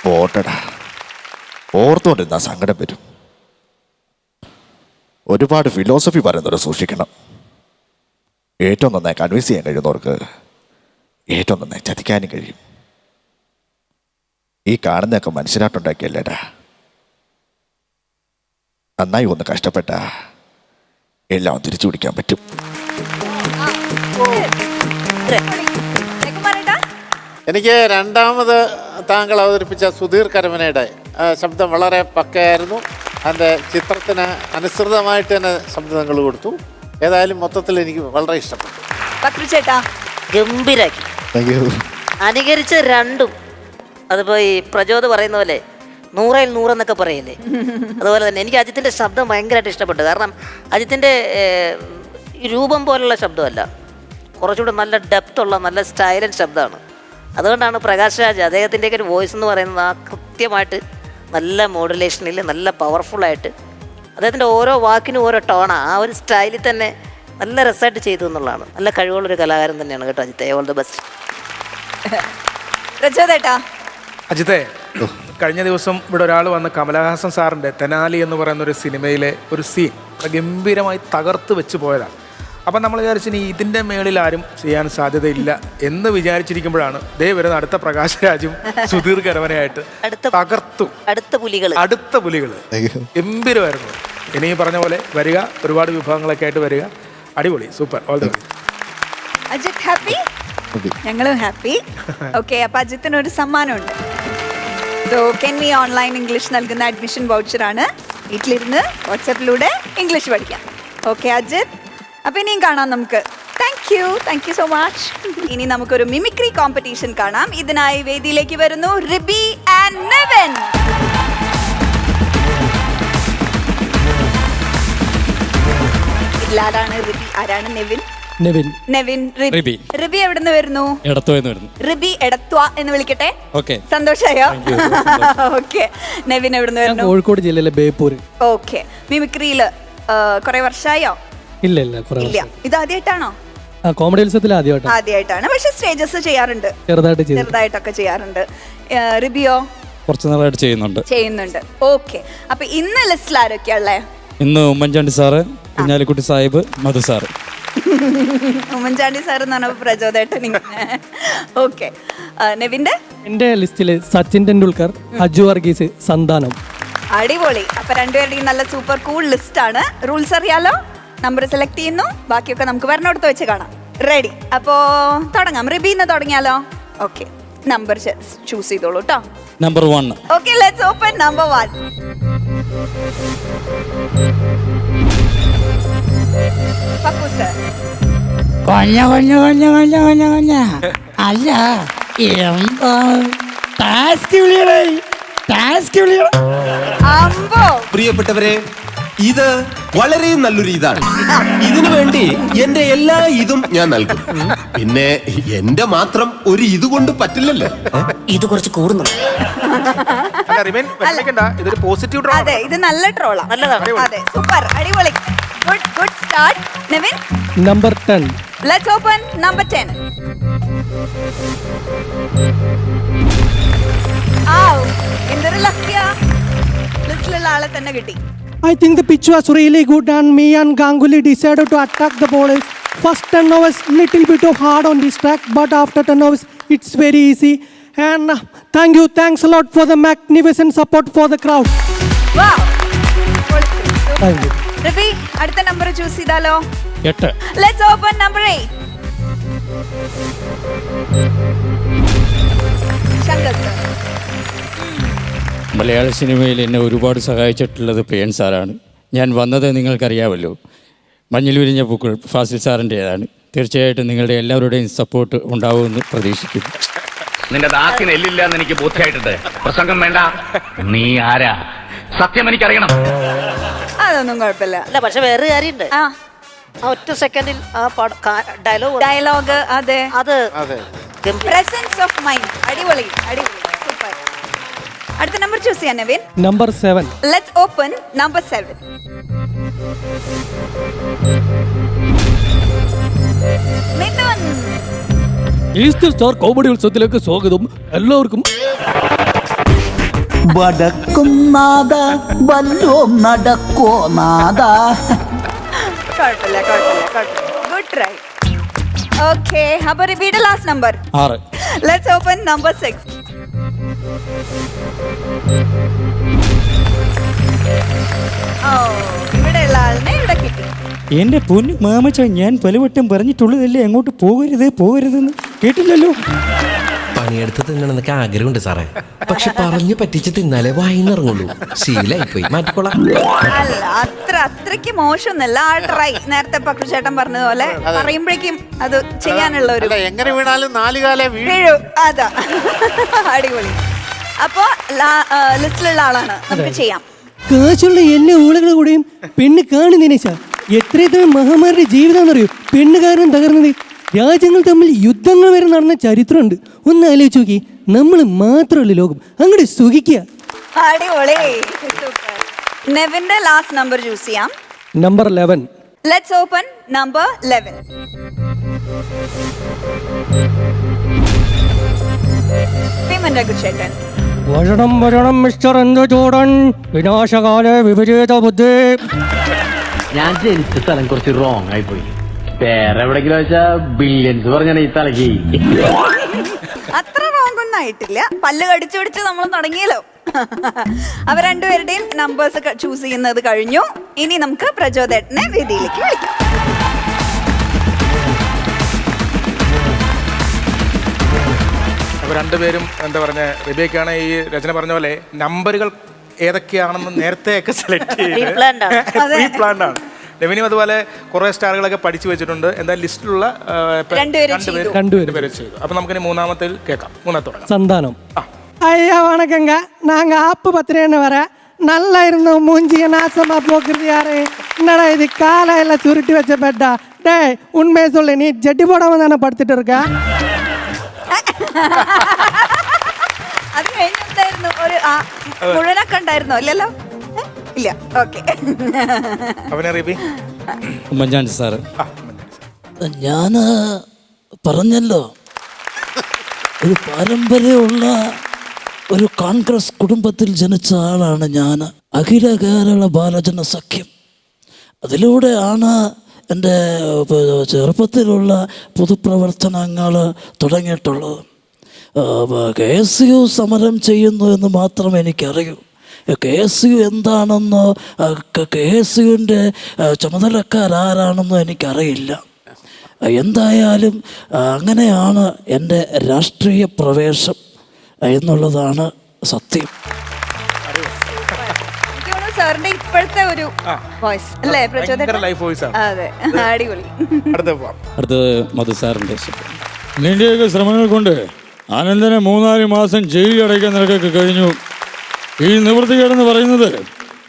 പോട്ടടാ. ഓർത്തുകൊണ്ടിരുന്ന സങ്കടം വരും. ഒരുപാട് ഫിലോസഫി പറയുന്നവരെ സൂക്ഷിക്കണം. ഏറ്റവും നന്നായി കൺവിൻസ് ചെയ്യാൻ കഴിയുന്നവർക്ക് ഏറ്റവും നന്നായി ചതിക്കാനും കഴിയും. ഈ കാണുന്നതൊക്കെ മനുഷ്യരായിട്ടുണ്ടാക്കിയല്ലേടാ. നന്നായി ഒന്ന് കഷ്ടപ്പെട്ട എല്ലാം തിരിച്ചു പിടിക്കാൻ പറ്റും. എനിക്ക് രണ്ടാമത് താങ്കൾ അവതരിപ്പിച്ച സുധീർ കരമനയുടെ ശബ്ദം വളരെ പക്കയായിരുന്നു. അതിൻ്റെ ചിത്രത്തിന് അനുസൃതമായിട്ട് തന്നെ ശബ്ദം നിങ്ങൾ കൊടുത്തു. ഏതായാലും മൊത്തത്തിൽ എനിക്ക് വളരെ ഇഷ്ടപ്പെട്ടു. ചേട്ടാ ഗംഭീരാക്കി അനുകരിച്ച രണ്ടും. അതിപ്പോ ഈ പ്രചോദ് പറയുന്ന പോലെ 100-ൽ 100 എന്നൊക്കെ പറയില്ലേ, അതുപോലെ തന്നെ എനിക്ക് അജിത്തിൻ്റെ ശബ്ദം ഭയങ്കരമായിട്ട് ഇഷ്ടപ്പെട്ടു. കാരണം അജിത്തിൻ്റെ രൂപം പോലുള്ള ശബ്ദമല്ല, കുറച്ചുകൂടെ നല്ല ഡെപ്തുള്ള നല്ല സ്റ്റൈലൻ ശബ്ദമാണ്. അതുകൊണ്ടാണ് പ്രകാശ് രാജ് അദ്ദേഹത്തിൻ്റെയൊക്കെ ഒരു വോയിസ് എന്ന് പറയുന്നത് ആ കൃത്യമായിട്ട് നല്ല മോഡുലേഷനിൽ നല്ല പവർഫുള്ളായിട്ട് അദ്ദേഹത്തിൻ്റെ ഓരോ വാക്കിനും ഓരോ ടോണാണ്. ആ ഒരു സ്റ്റൈലിൽ തന്നെ നല്ല രസമായിട്ട് ചെയ്തു എന്നുള്ളതാണ്. നല്ല കഴിവുള്ളൊരു കലാകാരൻ തന്നെയാണ് കേട്ടോ അജിത്തെ. All the best. അജിത്തെ, കഴിഞ്ഞ ദിവസം ഇവിടെ ഒരാൾ വന്ന് കമലഹാസൻ സാറിൻ്റെ തെനാലി എന്ന് പറയുന്ന ഒരു സിനിമയിലെ ഒരു സീൻ ഗംഭീരമായി തകർത്ത് വെച്ച് പോയതാണ്. അപ്പം നമ്മൾ വിചാരിച്ചു ഇനി ഇതിൻ്റെ മേളിൽ ആരും ചെയ്യാൻ സാധ്യതയില്ല എന്ന് വിചാരിച്ചിരിക്കുമ്പോഴാണ് ദേ വരുന്ന അടുത്ത പ്രകാശ് രാജും സുധീർ കരവനയായിട്ട് തകർത്തു. അടുത്ത പുലികൾ ഗംഭീരമായിരുന്നു. ഇനി പറഞ്ഞ പോലെ വരിക, ഒരുപാട് വിഭവങ്ങളൊക്കെ ആയിട്ട് വരിക. അടിപൊളി, super. All the best. Ajith happy? ഞങ്ങളും ഹാപ്പി. ഓക്കെ, അപ്പൊ അജിത്തിന് ഒരു സമ്മാനമുണ്ട്. സോ കെന്നി ഓൺലൈൻ ഇംഗ്ലീഷ് നൽകുന്ന അഡ്മിഷൻ വൗച്ചറാണ്. വീട്ടിലിരുന്ന് വാട്സാപ്പിലൂടെ ഇംഗ്ലീഷ് പഠിക്കാം. ഓക്കെ അജിത്ത്, അപ്പൊ ഇനിയും കാണാം നമുക്ക്. Thank you so much. ഇനി നമുക്കൊരു മിമിക്രി കോമ്പറ്റീഷൻ കാണാം. ഇതിനായി വേദിയിലേക്ക് വരുന്നു റിബി ആൻഡ് നെവിൻ. ഇതിലാരാണ് റിബി, ആരാണ് നെവിൻ? നെവിൻ. റിബി എവിടുന്ന് വരുന്നു? റിബി എടത്വ എന്ന് വിളിക്കട്ടെ. സന്തോഷായോ? ഓക്കെ. നെവിൻ എവിടുന്ന് വരുന്നു? കോഴിക്കോട് ജില്ലയിലെ ബേപ്പൂര്. ഓക്കെ. മിമിക്രിയില് കുറെ വർഷമായോ? ഇല്ല. ഇത് ആദ്യമായിട്ടാണോ? കോമഡി ഉത്സവത്തിൽ ആദ്യമായിട്ടാണ്. ആദ്യമായിട്ടാണ്, പക്ഷെ സ്റ്റേജസ് ചെയ്യാറുണ്ട്, ചെറുതായിട്ടൊക്കെ ചെയ്യാറുണ്ട്. റിബിയോ കുറച്ച് നാളായിട്ട് ചെയ്യുന്നുണ്ട്. ഓക്കെ, അപ്പൊ ഇന്ന് ലിസ്റ്റിൽ ആരൊക്കെയാ ഉള്ളേ? ഇന്ന് ഉമ്മൻചാണ്ടി സാറ്, കുഞ്ഞാലിക്കുട്ടി സാഹിബ്, മധു സാറ്. ഉമ്മൻചാണ്ടി സാർ എന്ന് പറഞ്ഞപ്പോ പ്രചോദേട്ടൻ. ഓക്കെ, നെവിന്റെ? എന്റെ ലിസ്റ്റില് സച്ചിൻ ടെണ്ടുൽക്കർ, അജു വർഗീസ്, സന്താനം. അടിപൊളി. അപ്പൊ രണ്ടുപേരുടെയും നല്ല സൂപ്പർ കൂൾ ലിസ്റ്റ് ആണ്. റൂൾസ് അറിയാലോ, നമ്പർ സെലക്ട് ചെയ്യുന്നു, ബാക്കിയൊക്കെ നമുക്ക് വരണോടത്ത് വെച്ച് കാണാം. റെഡി? അപ്പോ തുടങ്ങാം. റിബിന്ന് തുടങ്ങിയാലോ? ഓക്കെ, നമ്പർ ചൂസ് ചെയ്തോളൂ കേട്ടോ. Number 1. Okay, let's open number 1. Pappu sir. അല്ല എന്താ അമ്പോ, പ്രിയപ്പെട്ടവരെ, ഇത് വളരെ നല്ലൊരു ഇതാണ്. ഇതിനു വേണ്ടി എന്റെ എല്ലാ ഇതും ഞാൻ നൽകും. പിന്നെ എന്റെ മാത്രം ഒരു ഇത് കൊണ്ട് പറ്റില്ലല്ലോ. ഇത് കുറച്ച് കൂടുന്നു. ഇതൊരു പോസിറ്റീവ്. അതെ, ഇത് നല്ല ട്രോളാ. അതെ, സൂപ്പർ, അടിപൊളി. Good start. Nevin? Number 10. Let's open number 10. എന്തൊരു ലക്കിയാ, ലിസ്റ്റിലുള്ള ആളെ തന്നെ കിട്ടി. I think the pitch was really good and me and Ganguly decided to attack the bowlers. First 10 overs little bit of hard on this track, but after 10 overs it's very easy. And thanks a lot for the magnificent support for the crowd. Wow. Thank you. Ribi, അടുത്ത number choose ചെയ്താലോ? 8. Let's open number 8. Shankar sir. മലയാള സിനിമയിൽ എന്നെ ഒരുപാട് സഹായിച്ചിട്ടുള്ളത് പേൻ സാറാണ്. ഞാൻ വന്നത് നിങ്ങൾക്കറിയാമല്ലോ. മഞ്ഞിൽ വിരിഞ്ഞ പൂക്കൾ ഫാസിൽ സാറിൻ്റേതാണ്. തീർച്ചയായിട്ടും നിങ്ങളുടെ എല്ലാവരുടെയും സപ്പോർട്ട് ഉണ്ടാവുമെന്ന് പ്രതീക്ഷിക്കുന്നു. നിന്റെ നാക്കിന് എല്ലില്ല എന്ന് എനിക്ക് ബോധ്യമായിട്ടുണ്ട്. പ്രസംഗം വേണ്ട. നീ ആരാ? സത്യം എനിക്കറിയണം. അതൊന്നും കുഴപ്പമില്ല. അല്ല, പക്ഷെ വേറെ കാര്യമുണ്ട്. ആ ഒറ്റ സെക്കൻഡിൽ ആ ഡയലോഗ്, അതെ, അത് പ്രസൻസ് ഓഫ് മൈൻഡ്. അടിപൊളി, അടിപൊളി, സൂപ്പർ. അടുത്ത നമ്പർ ചൂസ് ചെയ്യാൻ Nevin. Number 7. Let's open number 7. Mithun. Easter star comedy ഉത്സവത്തിലേക്ക് സ്വാഗതം എല്ലാവർക്കും. വടക്കും നാദ വല്ലോം നടക്കോ നാദ. കുഴപ്പമില്ല. Good try. ഓക്കെ, അപ്പൊ repeat last number 6. Let's open number 6. ഇവിടെയുള്ള ആളിനെ ഇവിടെ കിട്ടി. എൻ്റെ പൊന്നു മാമച്ച, ഞാൻ പലവട്ടം പറഞ്ഞിട്ടുള്ളതല്ലേ അങ്ങോട്ട് പോകരുതെന്ന് കേട്ടില്ലല്ലോ. പണിയെടുത്ത് തിന്നണമെന്നൊക്കെ ആഗ്രഹമുണ്ട് സാറേ, പക്ഷെ പറഞ്ഞു പറ്റിച്ച് തിന്നാലേ വായിന്നിറങ്ങുള്ളൂ. ശീലായിപ്പോയി, മാറ്റിക്കോളാം. അല്ല, അത്രയ്ക്ക് മോശമൊന്നുമല്ല. ആ ട്രൈ നേരത്തെ പക്രു ചേട്ടൻ പറഞ്ഞതുപോലെ പറയുമ്പോഴേക്കും അത് ചെയ്യാനുള്ള ഒരു എങ്ങനെ വീണാലും 4 കാലേ വീഴും. അതാ, അടിപൊളി. അപ്പോ ലിസ്റ്റിലുള്ള ആളാണ്, നമുക്ക് ചെയ്യാം. കാശുള്ള എല്ലാ ഊളുകളുടെ കൂടെയും പെണ്ണ് കാണുന്നതിനേച്ചാ എത്ര മഹാമാരുടെ ജീവിതം എന്നറിയോ പെണ്ണ് കാരണം തകർന്നത്. രാജ്യങ്ങൾ തമ്മിൽ യുദ്ധങ്ങൾ വരെ നടന്ന ചരിത്രമുണ്ട്. ഒന്ന് ആലോചിച്ച് നോക്കി, നമ്മൾ മാത്രമല്ല ലോകം, അങ്ങോട്ട് സുഖിക്കുക. അടിപൊളി, സൂപ്പർ. നെവിന്റെ ലാസ്റ്റ് നമ്പർ ചൂസ് ചെയ്യാം. നമ്പർ 11. Let's open number 11. ചേട്ടൻ. വരണം മിസ്റ്റർ എന്ത് ചൂടൻ, വിനാശകാല വിപരീത ബുദ്ധി. ഞാൻ ജനിച്ച സ്ഥലം കുറച്ച് റോങ് ആയി പോയി. വേറെ എവിടെങ്കിലും വെച്ചാ ബില്യൻസ് പറഞ്ഞാണ് ഈ തലക്ക്. അത്ര റോങ് ഒന്നും ആയിട്ടില്ല. പല്ല് കടിച്ചു പിടിച്ച് നമ്മൾ തുടങ്ങിയല്ലോ. അവ രണ്ടുപേരുടെയും നമ്പേഴ്സ് ചൂസ് ചെയ്യുന്നത് കഴിഞ്ഞു. ഇനി നമുക്ക് പ്രചോദേട്ടനെ വേദിയിലേക്ക് വിളിക്കാം. അപ്പോൾ രണ്ടുപേരും എന്താ പറഞ്ഞ, റിബേക്കാണ് ഈ രചന പറഞ്ഞ പോലെ നമ്പറുകൾ ഏതൊക്കെയാണെന്ന് നേരത്തെയൊക്കെ സെലക്ട് ചെയ്ത് ആണ്. നെവിനും അതുപോലെ കുറെ സ്റ്റാറുകളൊക്കെ പഠിച്ചു വെച്ചിട്ടുണ്ട്. എന്തായാലും ലിസ്റ്റിലുള്ള രണ്ടുപേരും ചെയ്തു. അപ്പൊ നമുക്കിനി മൂന്നാമത്തിൽ കേൾക്കാം. മൂന്നാമത്തെ സന്താനം. ஐயா வணக்கங்க, நாங்கள் ஆப்பு பத்திரேன்னு வர நல்லா இருந்தோம். மூஞ்சிய நாசமா போக்குறது யாரு? என்னடா இது காலையில் சுருட்டி வச்ச பெட்டா? டே உண்மையை சொல்லு, நீ ஜட்டி போடாம தானே படுத்துட்டு இருக்க? അത് കഴിഞ്ഞെന്തായിരുന്നു, ഒരു മുഴുവനൊക്കെ ഉണ്ടായിരുന്നോ? ഇല്ലല്ലോ, ഇല്ല. Okay, Oommen Chandy sir. ഞാൻ പറഞ്ഞല്ലോ, ഒരു പാരമ്പര്യമുള്ള ഒരു കോൺഗ്രസ് കുടുംബത്തിൽ ജനിച്ച ആളാണ് ഞാൻ. അഖില കേരള ബാലജന സഖ്യം, അതിലൂടെയാണ് എൻ്റെ ചെറുപ്പത്തിലുള്ള പൊതുപ്രവർത്തനങ്ങൾ തുടങ്ങിയിട്ടുള്ളത്. KSU സമരം ചെയ്യുന്നു എന്ന് മാത്രം എനിക്കറിയൂ. KSU എന്താണെന്നോ KSUവിൻ്റെ ചുമതലക്കാരാരാണെന്നോ എനിക്കറിയില്ല. എന്തായാലും അങ്ങനെയാണ് എൻ്റെ രാഷ്ട്രീയ പ്രവേശം എന്നുള്ളതാണ് സത്യം. സാറിന്റെ ഇപ്പോഴത്തെ ഒരു വോയിസ് അല്ലേ ലൈഫ് വോയിസ് ആണ്. അതെ, അടിപൊളി. അടുത്തത് മധു സാറിൻ്റെ. നിന്റെയൊക്കെ ശ്രമങ്ങൾ കൊണ്ട് ആനന്ദനെ 3-4 മാസം ജയിലിൽ അടയ്ക്കാൻ നിനക്കൊക്കെ കഴിഞ്ഞു. ഈ നിവൃത്തികേടെന്ന് പറയുന്നത്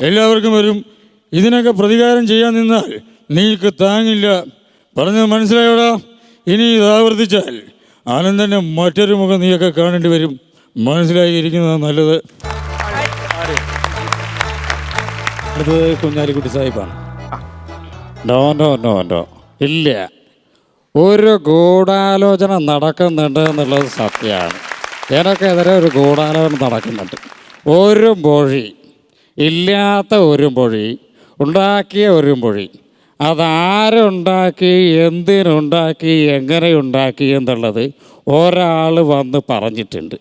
എല്ലാവർക്കും വരും. ഇതിനൊക്കെ പ്രതികാരം ചെയ്യാൻ നിന്നാൽ നീക്ക് താങ്ങില്ല. പറഞ്ഞത് മനസ്സിലായോടാ? ഇനി ഇത് ആവർത്തിച്ചാൽ ആനന്ദൻ്റെ മറ്റൊരു മുഖം നീയൊക്കെ കാണേണ്ടി വരും. മനസ്സിലാക്കിയിരിക്കുന്നത് നല്ലത്. അടുത്തത് കുഞ്ഞാലിക്കുട്ടി സാഹിബാണ്. നോ ഇല്ല, ഒരു ഗൂഢാലോചന നടക്കുന്നുണ്ട് എന്നുള്ളത് സത്യമാണ്. എനിക്കെതിരെ ഒരു ഗൂഢാലോചന നടക്കുന്നുണ്ട്. ഒരു മൊഴി, ഇല്ലാത്ത ഒരു മൊഴി, ഉണ്ടാക്കിയ ഒരു മൊഴി. അതാരുണ്ടാക്കി, എന്തിനുണ്ടാക്കി, എങ്ങനെയുണ്ടാക്കി എന്നുള്ളത് ഒരാൾ വന്ന് പറഞ്ഞിട്ടുണ്ട്.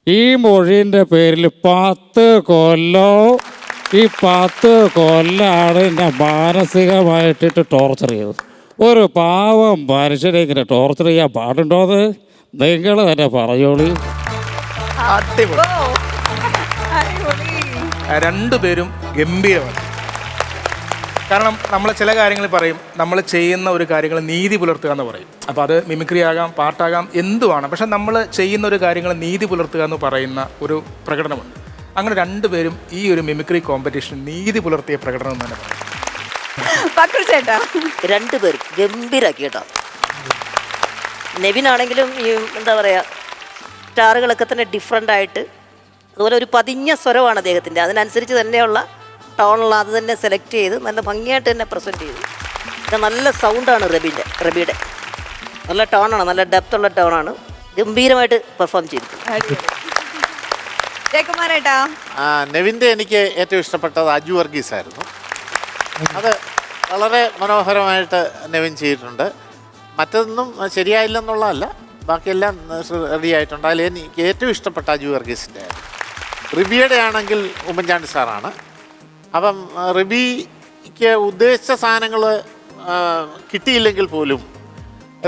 ഈ മൊഴീൻ്റെ പേരിൽ 10 കൊല്ലം, ഈ 10 കൊല്ലാണ് എന്നെ മാനസികമായിട്ടിട്ട് ടോർച്ചർ ചെയ്തത്. ഒരു പാവം മനുഷ്യനെ ഇങ്ങനെ ടോർച്ചർ ചെയ്യാൻ പാടുണ്ടോ? അത് നിങ്ങൾ തന്നെ പറഞ്ഞോളി. രണ്ടുപേരും ഗംഭീരമാണ്. കാരണം നമ്മൾ ചില കാര്യങ്ങൾ പറയും, നമ്മൾ ചെയ്യുന്ന ഒരു കാര്യങ്ങൾ നീതി പുലർത്തുക എന്ന് പറയും. അപ്പോൾ അത് മിമിക്രി ആകാം, പാട്ടാകാം, എന്തുമാണ്. പക്ഷെ നമ്മൾ ചെയ്യുന്ന ഒരു കാര്യങ്ങൾ നീതി പുലർത്തുക എന്ന് പറയുന്ന ഒരു പ്രകടനമുണ്ട്. അങ്ങനെ രണ്ടുപേരും ഈ ഒരു മിമിക്രി കോമ്പറ്റീഷൻ നീതി പുലർത്തിയ പ്രകടനം തന്നെ പറയും. രണ്ടുപേരും ഗംഭീരാക്കി കേട്ടോ. നെവിനാണെങ്കിലും ഈ എന്താ പറയുക, സ്റ്റാറുകളൊക്കെ തന്നെ ഡിഫറെൻ്റ് ആയിട്ട്, അതുപോലെ ഒരു പതിഞ്ഞ സ്വരമാണ് അദ്ദേഹത്തിൻ്റെ. അതിനനുസരിച്ച് തന്നെയുള്ള ടോണുള്ള അത് തന്നെ സെലക്ട് ചെയ്ത് നല്ല ഭംഗിയായിട്ട് തന്നെ പ്രസൻറ്റ് ചെയ്തു. പിന്നെ നല്ല സൗണ്ടാണ് റബിയുടെ നല്ല ടോണാണ്, നല്ല ഡെപ്തുള്ള ടോണാണ്. ഗംഭീരമായിട്ട് പെർഫോം ചെയ്തിട്ടുണ്ട്. നെവിൻ്റെ എനിക്ക് ഏറ്റവും ഇഷ്ടപ്പെട്ടത് അജു വർഗീസ് ആയിരുന്നു. അത് വളരെ മനോഹരമായിട്ട് നെവിൻ ചെയ്തിട്ടുണ്ട്. മറ്റൊന്നും ശരിയായില്ലെന്നുള്ളതല്ല, ബാക്കിയെല്ലാം റെഡി ആയിട്ടുണ്ട്. അതിൽ എനിക്ക് ഏറ്റവും ഇഷ്ടപ്പെട്ട അജു വർഗീസിൻ്റെ ആയിരുന്നു. റിബിയുടെ ആണെങ്കിൽ ഉമ്മൻചാണ്ടി സാറാണ്. അപ്പം റിബിക്ക് ഉദ്ദേശിച്ച സാധനങ്ങൾ കിട്ടിയില്ലെങ്കിൽ പോലും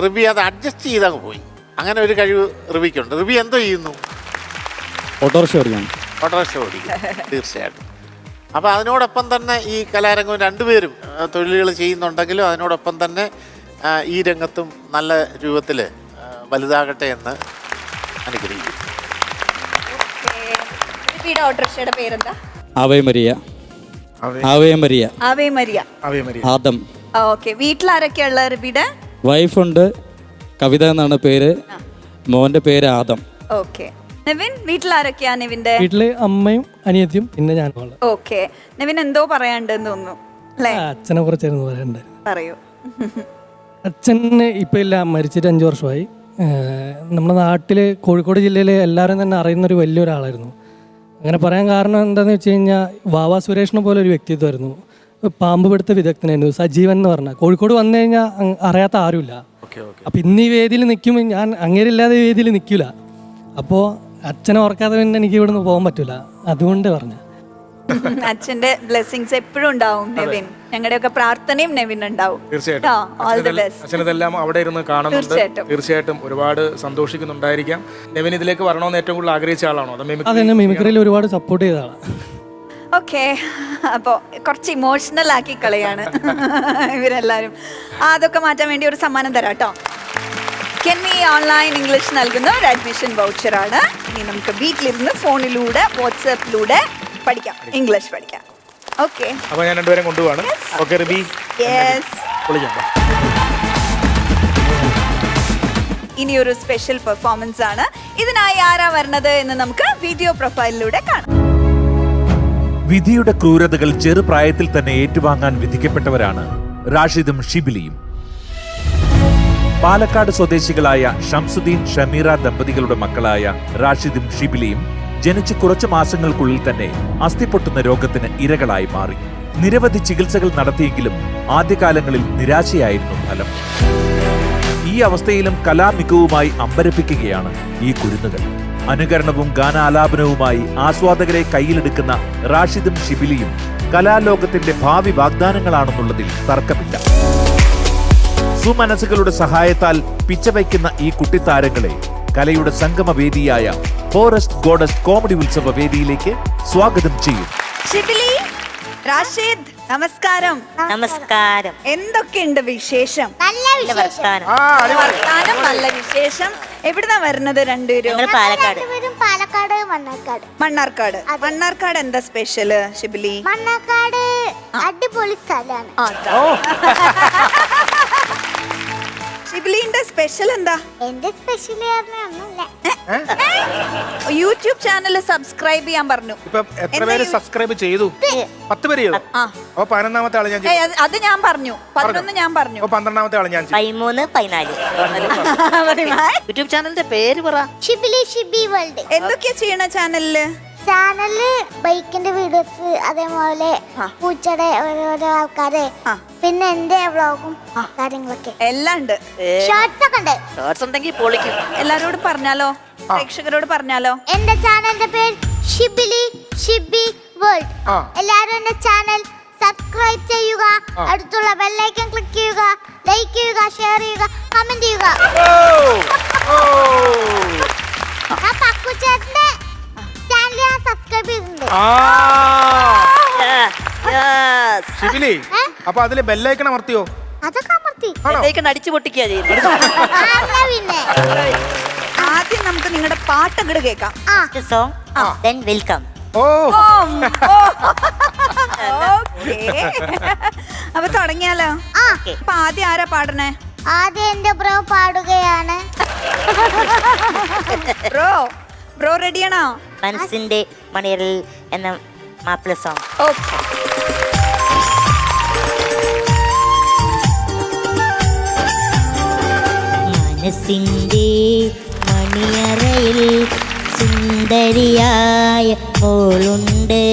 റിബി അത് അഡ്ജസ്റ്റ് ചെയ്തങ്ങ് പോയി. അങ്ങനെ ഒരു കഴിവ് റിബിക്കുണ്ട്. റിബി എന്തോ ചെയ്യുന്നു? ഓട്ടോറിക്ഷ ഓടിക്കും. തീർച്ചയായിട്ടും. അപ്പോൾ അതിനോടൊപ്പം തന്നെ ഈ കലാരംഗം രണ്ടുപേരും തൊഴിലുകൾ ചെയ്യുന്നുണ്ടെങ്കിലും അതിനോടൊപ്പം തന്നെ ഈ രംഗത്തും നല്ല രൂപത്തിൽ വലുതാകട്ടെ എന്ന് അനുഗ്രഹിക്കുന്നു. ആദം. വീട്ടിലാരൊക്കെയുള്ള റിബിയുടെ? വൈഫുണ്ട്, കവിത എന്നാണ് പേര്. മോന്റെ പേര് ആദം. ഓക്കെ. നെവിൻ, വീട്ടിലാരൊക്കെയാ നെവിന്റെ? വീട്ടില് അമ്മയും അനിയത്തിയും പിന്നെ ഞാനും. ഓക്കെ. നെവിൻ എന്തോ പറയാണ്ടെന്ന് തോന്നുന്നു അല്ലേ? അച്ഛനെ കുറിച്ചായിരുന്നു പറയണ്ടത്. പറയൂ. അച്ഛന് ഇപ്പം ഇല്ല, മരിച്ചിട്ട് 5 വർഷമായി. നമ്മുടെ നാട്ടിൽ കോഴിക്കോട് ജില്ലയിൽ എല്ലാവരും തന്നെ അറിയുന്നൊരു വലിയൊരാളായിരുന്നു. അങ്ങനെ പറയാൻ കാരണം എന്താണെന്ന് വെച്ച് കഴിഞ്ഞാൽ വാവാ സുരേഷിനെ പോലെ ഒരു വ്യക്തിത്വമായിരുന്നു. പാമ്പ് പിടുത്ത വിദഗ്ധനായിരുന്നു, സജീവൻ എന്ന് പറഞ്ഞാൽ. കോഴിക്കോട് വന്നു കഴിഞ്ഞാൽ അറിയാത്ത ആരുമില്ല. അപ്പം ഇന്ന് ഈ വേദിയിൽ നിൽക്കുമ്പോൾ ഞാൻ അങ്ങേരില്ലാതെ വേദിയിൽ നിൽക്കില്ല. അപ്പോൾ അച്ഛനെ ഓർക്കാതെ പിന്നെ എനിക്ക് ഇവിടുന്ന് പോകാൻ പറ്റില്ല. അതുകൊണ്ട് പറഞ്ഞു. അച്ഛന്റെ ബ്ലെസ്സിങ്സ് എപ്പോഴും ഉണ്ടാവും നെവിൻ. ഞങ്ങളുടെയൊക്കെ പ്രാർത്ഥനയും നെവിൻ ഉണ്ടാവും. അച്ഛനതെല്ലാം അവിടെ ഇരുന്ന് കാണുന്നുണ്ട്. തീർച്ചയായിട്ടും ഒരുപാട് സന്തോഷിക്കുന്നുണ്ടായിരിക്കാം. നെവിൻ ഇതിലേക്ക് വരണമെന്ന് ഏറ്റവും കൂടുതൽ ആഗ്രഹിച്ച ആളാണോ? അതെന്നെ മിമിക്രിയിൽ ഒരുപാട് സപ്പോർട്ട് ചെയ്ത ആളാണ്. ഓക്കെ. അപ്പോൾ കുറച്ച് ഇമോഷണൽ ആക്കി കളയാണ് ഇവരെല്ലാവരും. അതൊക്കെ മാറ്റാൻ വേണ്ടി ഒരു സമ്മാനം തരാം കേട്ടോ. കെൻമി ഓൺലൈൻ ഇംഗ്ലീഷ് നൽകുന്ന ഒരു അഡ്മിഷൻ വൗച്ചറാണ്. ഇനി നമുക്ക് വീട്ടിലിരുന്ന് ഫോണിലൂടെ വാട്സാപ്പിലൂടെ പഠിക്കാം, ഇംഗ്ലീഷ് പഠിക്കാം. ഓക്കെ. അപ്പോൾ ഞാൻ രണ്ടുപേരും കൊണ്ടുപോവാണ്. ഓക്കെ റിബി. ഇനി ഒരു സ്പെഷ്യൽ പെർഫോമൻസ് ആണ്. ഇതിനായി ആരാ വരുന്നത് എന്ന് നമുക്ക് വീഡിയോ പ്രൊഫൈലിലൂടെ കാണാം. വിധിയുടെ ക്രൂരതകൾ ചെറുപ്രായത്തിൽ തന്നെ ഏറ്റുവാങ്ങാൻ വിധിക്കപ്പെട്ടവരാണ് റാഷിദും ഷിബിലിയും. പാലക്കാട് സ്വദേശികളായ ഷംസുദ്ദീൻ ഷമീറ ദമ്പതികളുടെ മക്കളായ റാഷിദും ഷിബിലിയും ജനിച്ച് കുറച്ചു മാസങ്ങൾക്കുള്ളിൽ തന്നെ അസ്ഥിപൊട്ടുന്ന രോഗത്തിന് ഇരകളായി മാറി. നിരവധി ചികിത്സകൾ നടത്തിയെങ്കിലും ആദ്യകാലങ്ങളിൽ നിരാശയായിരുന്നു ഫലം. ഈ അവസ്ഥയിലും കലാമികവുമായി അമ്പരപ്പിക്കുകയാണ് ഈ കുരുന്നുകൾ. അനുകരണവും ഗാനാലാപനവുമായി ആസ്വാദകരെ കയ്യിലെടുക്കുന്ന റാഷിദും ഷിബിലിയും കലാലോകത്തിന്റെ ഭാവി വാഗ്ദാനങ്ങളാണെന്നുള്ളതിൽ തർക്കമില്ല. സുമനസുകളുടെ സഹായത്താൽ പിച്ചവയ്ക്കുന്ന ഈ കുട്ടിത്താരങ്ങളെ കലയുടെ സംഗമവേദിയായ ഫോറസ്റ്റ് ഗോഡസ് കോമഡി ഉത്സവ വേദിയിലേക്ക് സ്വാഗതം ചെയ്യും. ഷിബിലി, റാഷിദ്, നമസ്കാരം. നമസ്കാരം. എന്തൊക്കെയുണ്ട് വിശേഷം? നല്ല വർത്താനം. വർത്താനം, നല്ല വിശേഷം. എവിടുന്നാ വരുന്നത് രണ്ടുപേരും? പാലക്കാട്. പാലക്കാട്, മണ്ണാർക്കാട്. മണ്ണാർക്കാട്. മണ്ണാർക്കാട് എന്താ സ്പെഷ്യല് ഷിബിലി? മണ്ണാർക്കാട് അടിപൊളി സ്ഥലമാണ്. ഷിബിലിന്റെ സ്പെഷ്യൽ എന്താ? എന്റെ സ്പെഷ്യൽ ഒന്നുമില്ല. യൂട്യൂബ് ചാനൽ സബ്സ്ക്രൈബ് ചെയ്യാൻ പറഞ്ഞു. ഇപ്പൊ എത്ര പേര് സബ്സ്ക്രൈബ് ചെയ്തു? 10 പേര് ചെയ്തു. അപ്പൊ 11ാമത്തെ ആള് ഞാൻ ചെയ്തു. അത് ഞാൻ പറഞ്ഞു. 11 ഞാൻ പറഞ്ഞു. അപ്പൊ 12ാമത്തെ ആള് ഞാൻ ചെയ്തു. 13, 14. യൂട്യൂബ് ചാനലിന്റെ പേര് പറ. ഷിബിലി ഷിബി വേൾഡ്. എന്തൊക്കെയാ ചെയ്യണ ചാനലില്? ചാനലില് ബൈക്കിന്റെ വീഡിയോസ്, അതേപോലെ പൂച്ചയുടെ ഓരോരോ ആൾക്കാരെ, പിന്നെ എന്റെ വ്ളോഗും കാര്യങ്ങളൊക്കെ എല്ലാം ഉണ്ട്. ഷോർട്സ് ഒക്കെ ഉണ്ട്. ഷോർട്സ് ഉണ്ടെങ്കിൽ പൊളിക്കും. എല്ലാരോടും പറഞ്ഞാലോ, പ്രേക്ഷകരോട് പറഞ്ഞാലോ. എന്റെ ചാനലിന്റെ പേര് ഷിബിലി ഷിബി വേൾഡ്. എല്ലാരും എന്റെ ചാനൽ സബ്സ്ക്രൈബ് ചെയ്യുക, അടുത്തുള്ള ബെല്ലൈക്കൺ ക്ലിക്ക് ചെയ്യുക, ലൈക്ക് ചെയ്യുക, ഷെയർ ചെയ്യുക, കമന്റ് ചെയ്യുക. പക്കുചേട്ടന്റെ ചാനൽ ഞാൻ സബ്സ്ക്രൈബ് ചെയ്തിട്ടുണ്ട്. ഷിബിലി, അപ്പൊ അതില് ബെല്ലൈക്കൺ അമർത്തിയോ? അതൊക്കെ അമർത്തി. അടിച്ചു പൊട്ടിക്കാ ചെയ്യുന്നത്. പിന്നെ ആദ്യം നമുക്ക് നിങ്ങളുടെ പാട്ടങ്ങട് കേൾക്കാം. Song then welcome. അപ്പൊ തുടങ്ങിയാലോ? അപ്പൊ ആദ്യം ആരാ പാടണേ? ആദ്യം എന്റെ ബ്രോ പാടുകയാണ്. ബ്രോ റെഡിയാണോ? മനസ്സിന്റെ മണിയറിൽ എന്ന മാപ്പിള സോങ്. മനസ്സിന്റെ മണിയറയിൽ സുന്ദരിയായ മോളുണ്ട്,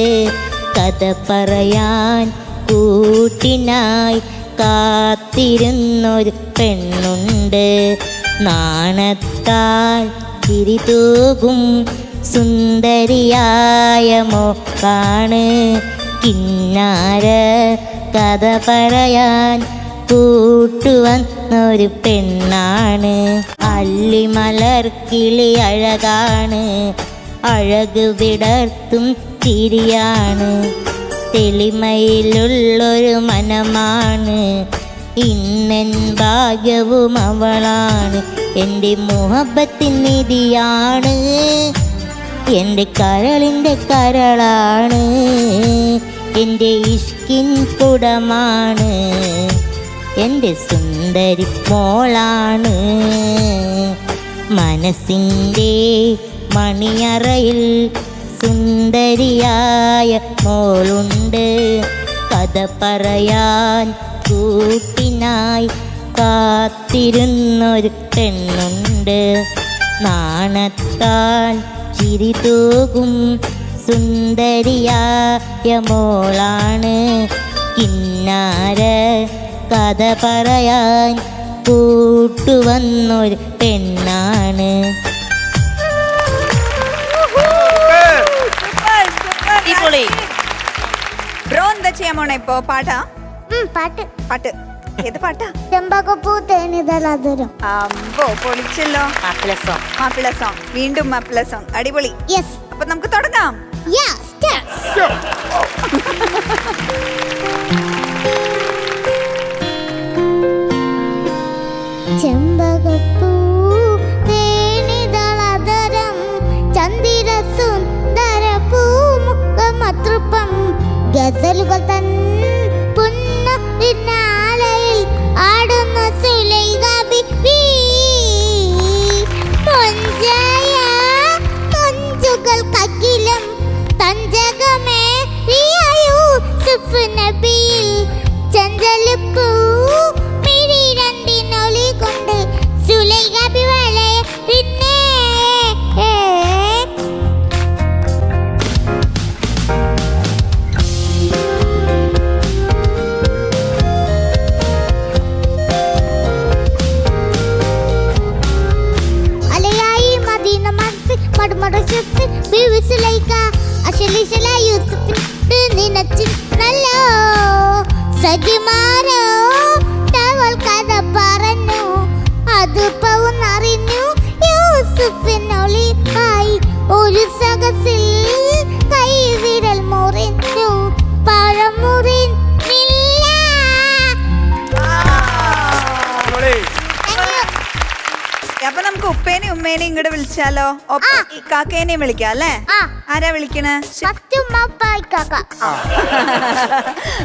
കഥ പറയാൻ കൂട്ടിനായി കാത്തിരുന്നൊരു പെണ്ണുണ്ട്. നാണത്താൽ തിരിതൂകും സുന്ദരിയായ മോളാണ്, കിന്നാര കഥ പറയാൻ കൂട്ടുവന്നൊരു പെണ്ണാണ്. അല്ലിമലർ കിളി അഴകാണ്, അഴക് വിടർത്തും ചിരിയാണ്, തെളിമയിലുള്ളൊരു മനമാണ്, ഇന്നൻ ഭാഗ്യവും അവളാണ്. എൻ്റെ മുഹബത്തിൻ നിധിയാണ്, എൻ്റെ കരളിൻ്റെ കരളാണ്, എൻ്റെ ഇഷ്കിൻ കുടമാണ്, എൻ്റെ സുന്ദരി മോളാണ്. മനസ്സിൻ്റെ മണിയറയിൽ സുന്ദരിയായ മോളുണ്ട്, കഥ പറയാൻ കൂട്ടിനായി കാത്തിരുന്നൊരു പെണ്ണുണ്ട്. നാണത്താൽ ചിരിതൂകും സുന്ദരിയായ മോളാണ്, കിന്നാര കഥ പറയാൻ കൂട്ടുവന്നൊരു പെണ്ണാണ്. ബ്രോ എന്താ ചെയ്യാൻ പോണേ ഇപ്പൊ? പാട്ടാ? പാട്ട്. പാട്ട് ഏത് പാട്ടാ? ചെമ്പകപ്പൂ തേനിതളാതുരം. അമ്പോ, പൊളിച്ചല്ലോ. മാപ്പിള സോങ്. വീണ്ടും മാപ്പിള സോങ്. അടിപൊളി. യെസ്. അപ്പൊ നമുക്ക് തുടങ്ങാം. ചെമ്പകപ്പൂ തേനിതളാതുരം, ചന്ദിര സുന്ദര പൂമുഖമതൃപ്പം, ഗസലുകൾ തൻ പുന്നാലയിൽ ആടുന്ന സുലൈഖ ബീവി. കൊഞ്ചയ കൊഞ്ചുകൾക്കഖിലം തഞ്ചകമേ യൂസുഫ് നബിയിൽ, ചഞ്ചലിപ്പൂ മിഴി രണ്ടിനൊളി കൊണ്ട് വിവിസിലൈക്ക അശലിശല യൂസഫിട്ട് നിനച്ചിരുന്നല്ലോ സഖിമാരോ തവൾ കഥ പറഞ്ഞു അത് പവുന്നറിഞ്ഞു യൂസഫിനൊളിവായി ഒരു സകസിൽ കൈവിരൽ മുറിഞ്ഞു പഴം മുറിഞ്ഞില്ല. അപ്പൊ നമുക്ക് ഉപ്പേനെയും ഉമ്മേനെയും ഇങ്ങോട്ട് വിളിച്ചാലോ? ഒപ്പം ഇക്കാക്കേനെയും വിളിക്കാം അല്ലേ? ആരാ വിളിക്കണേ?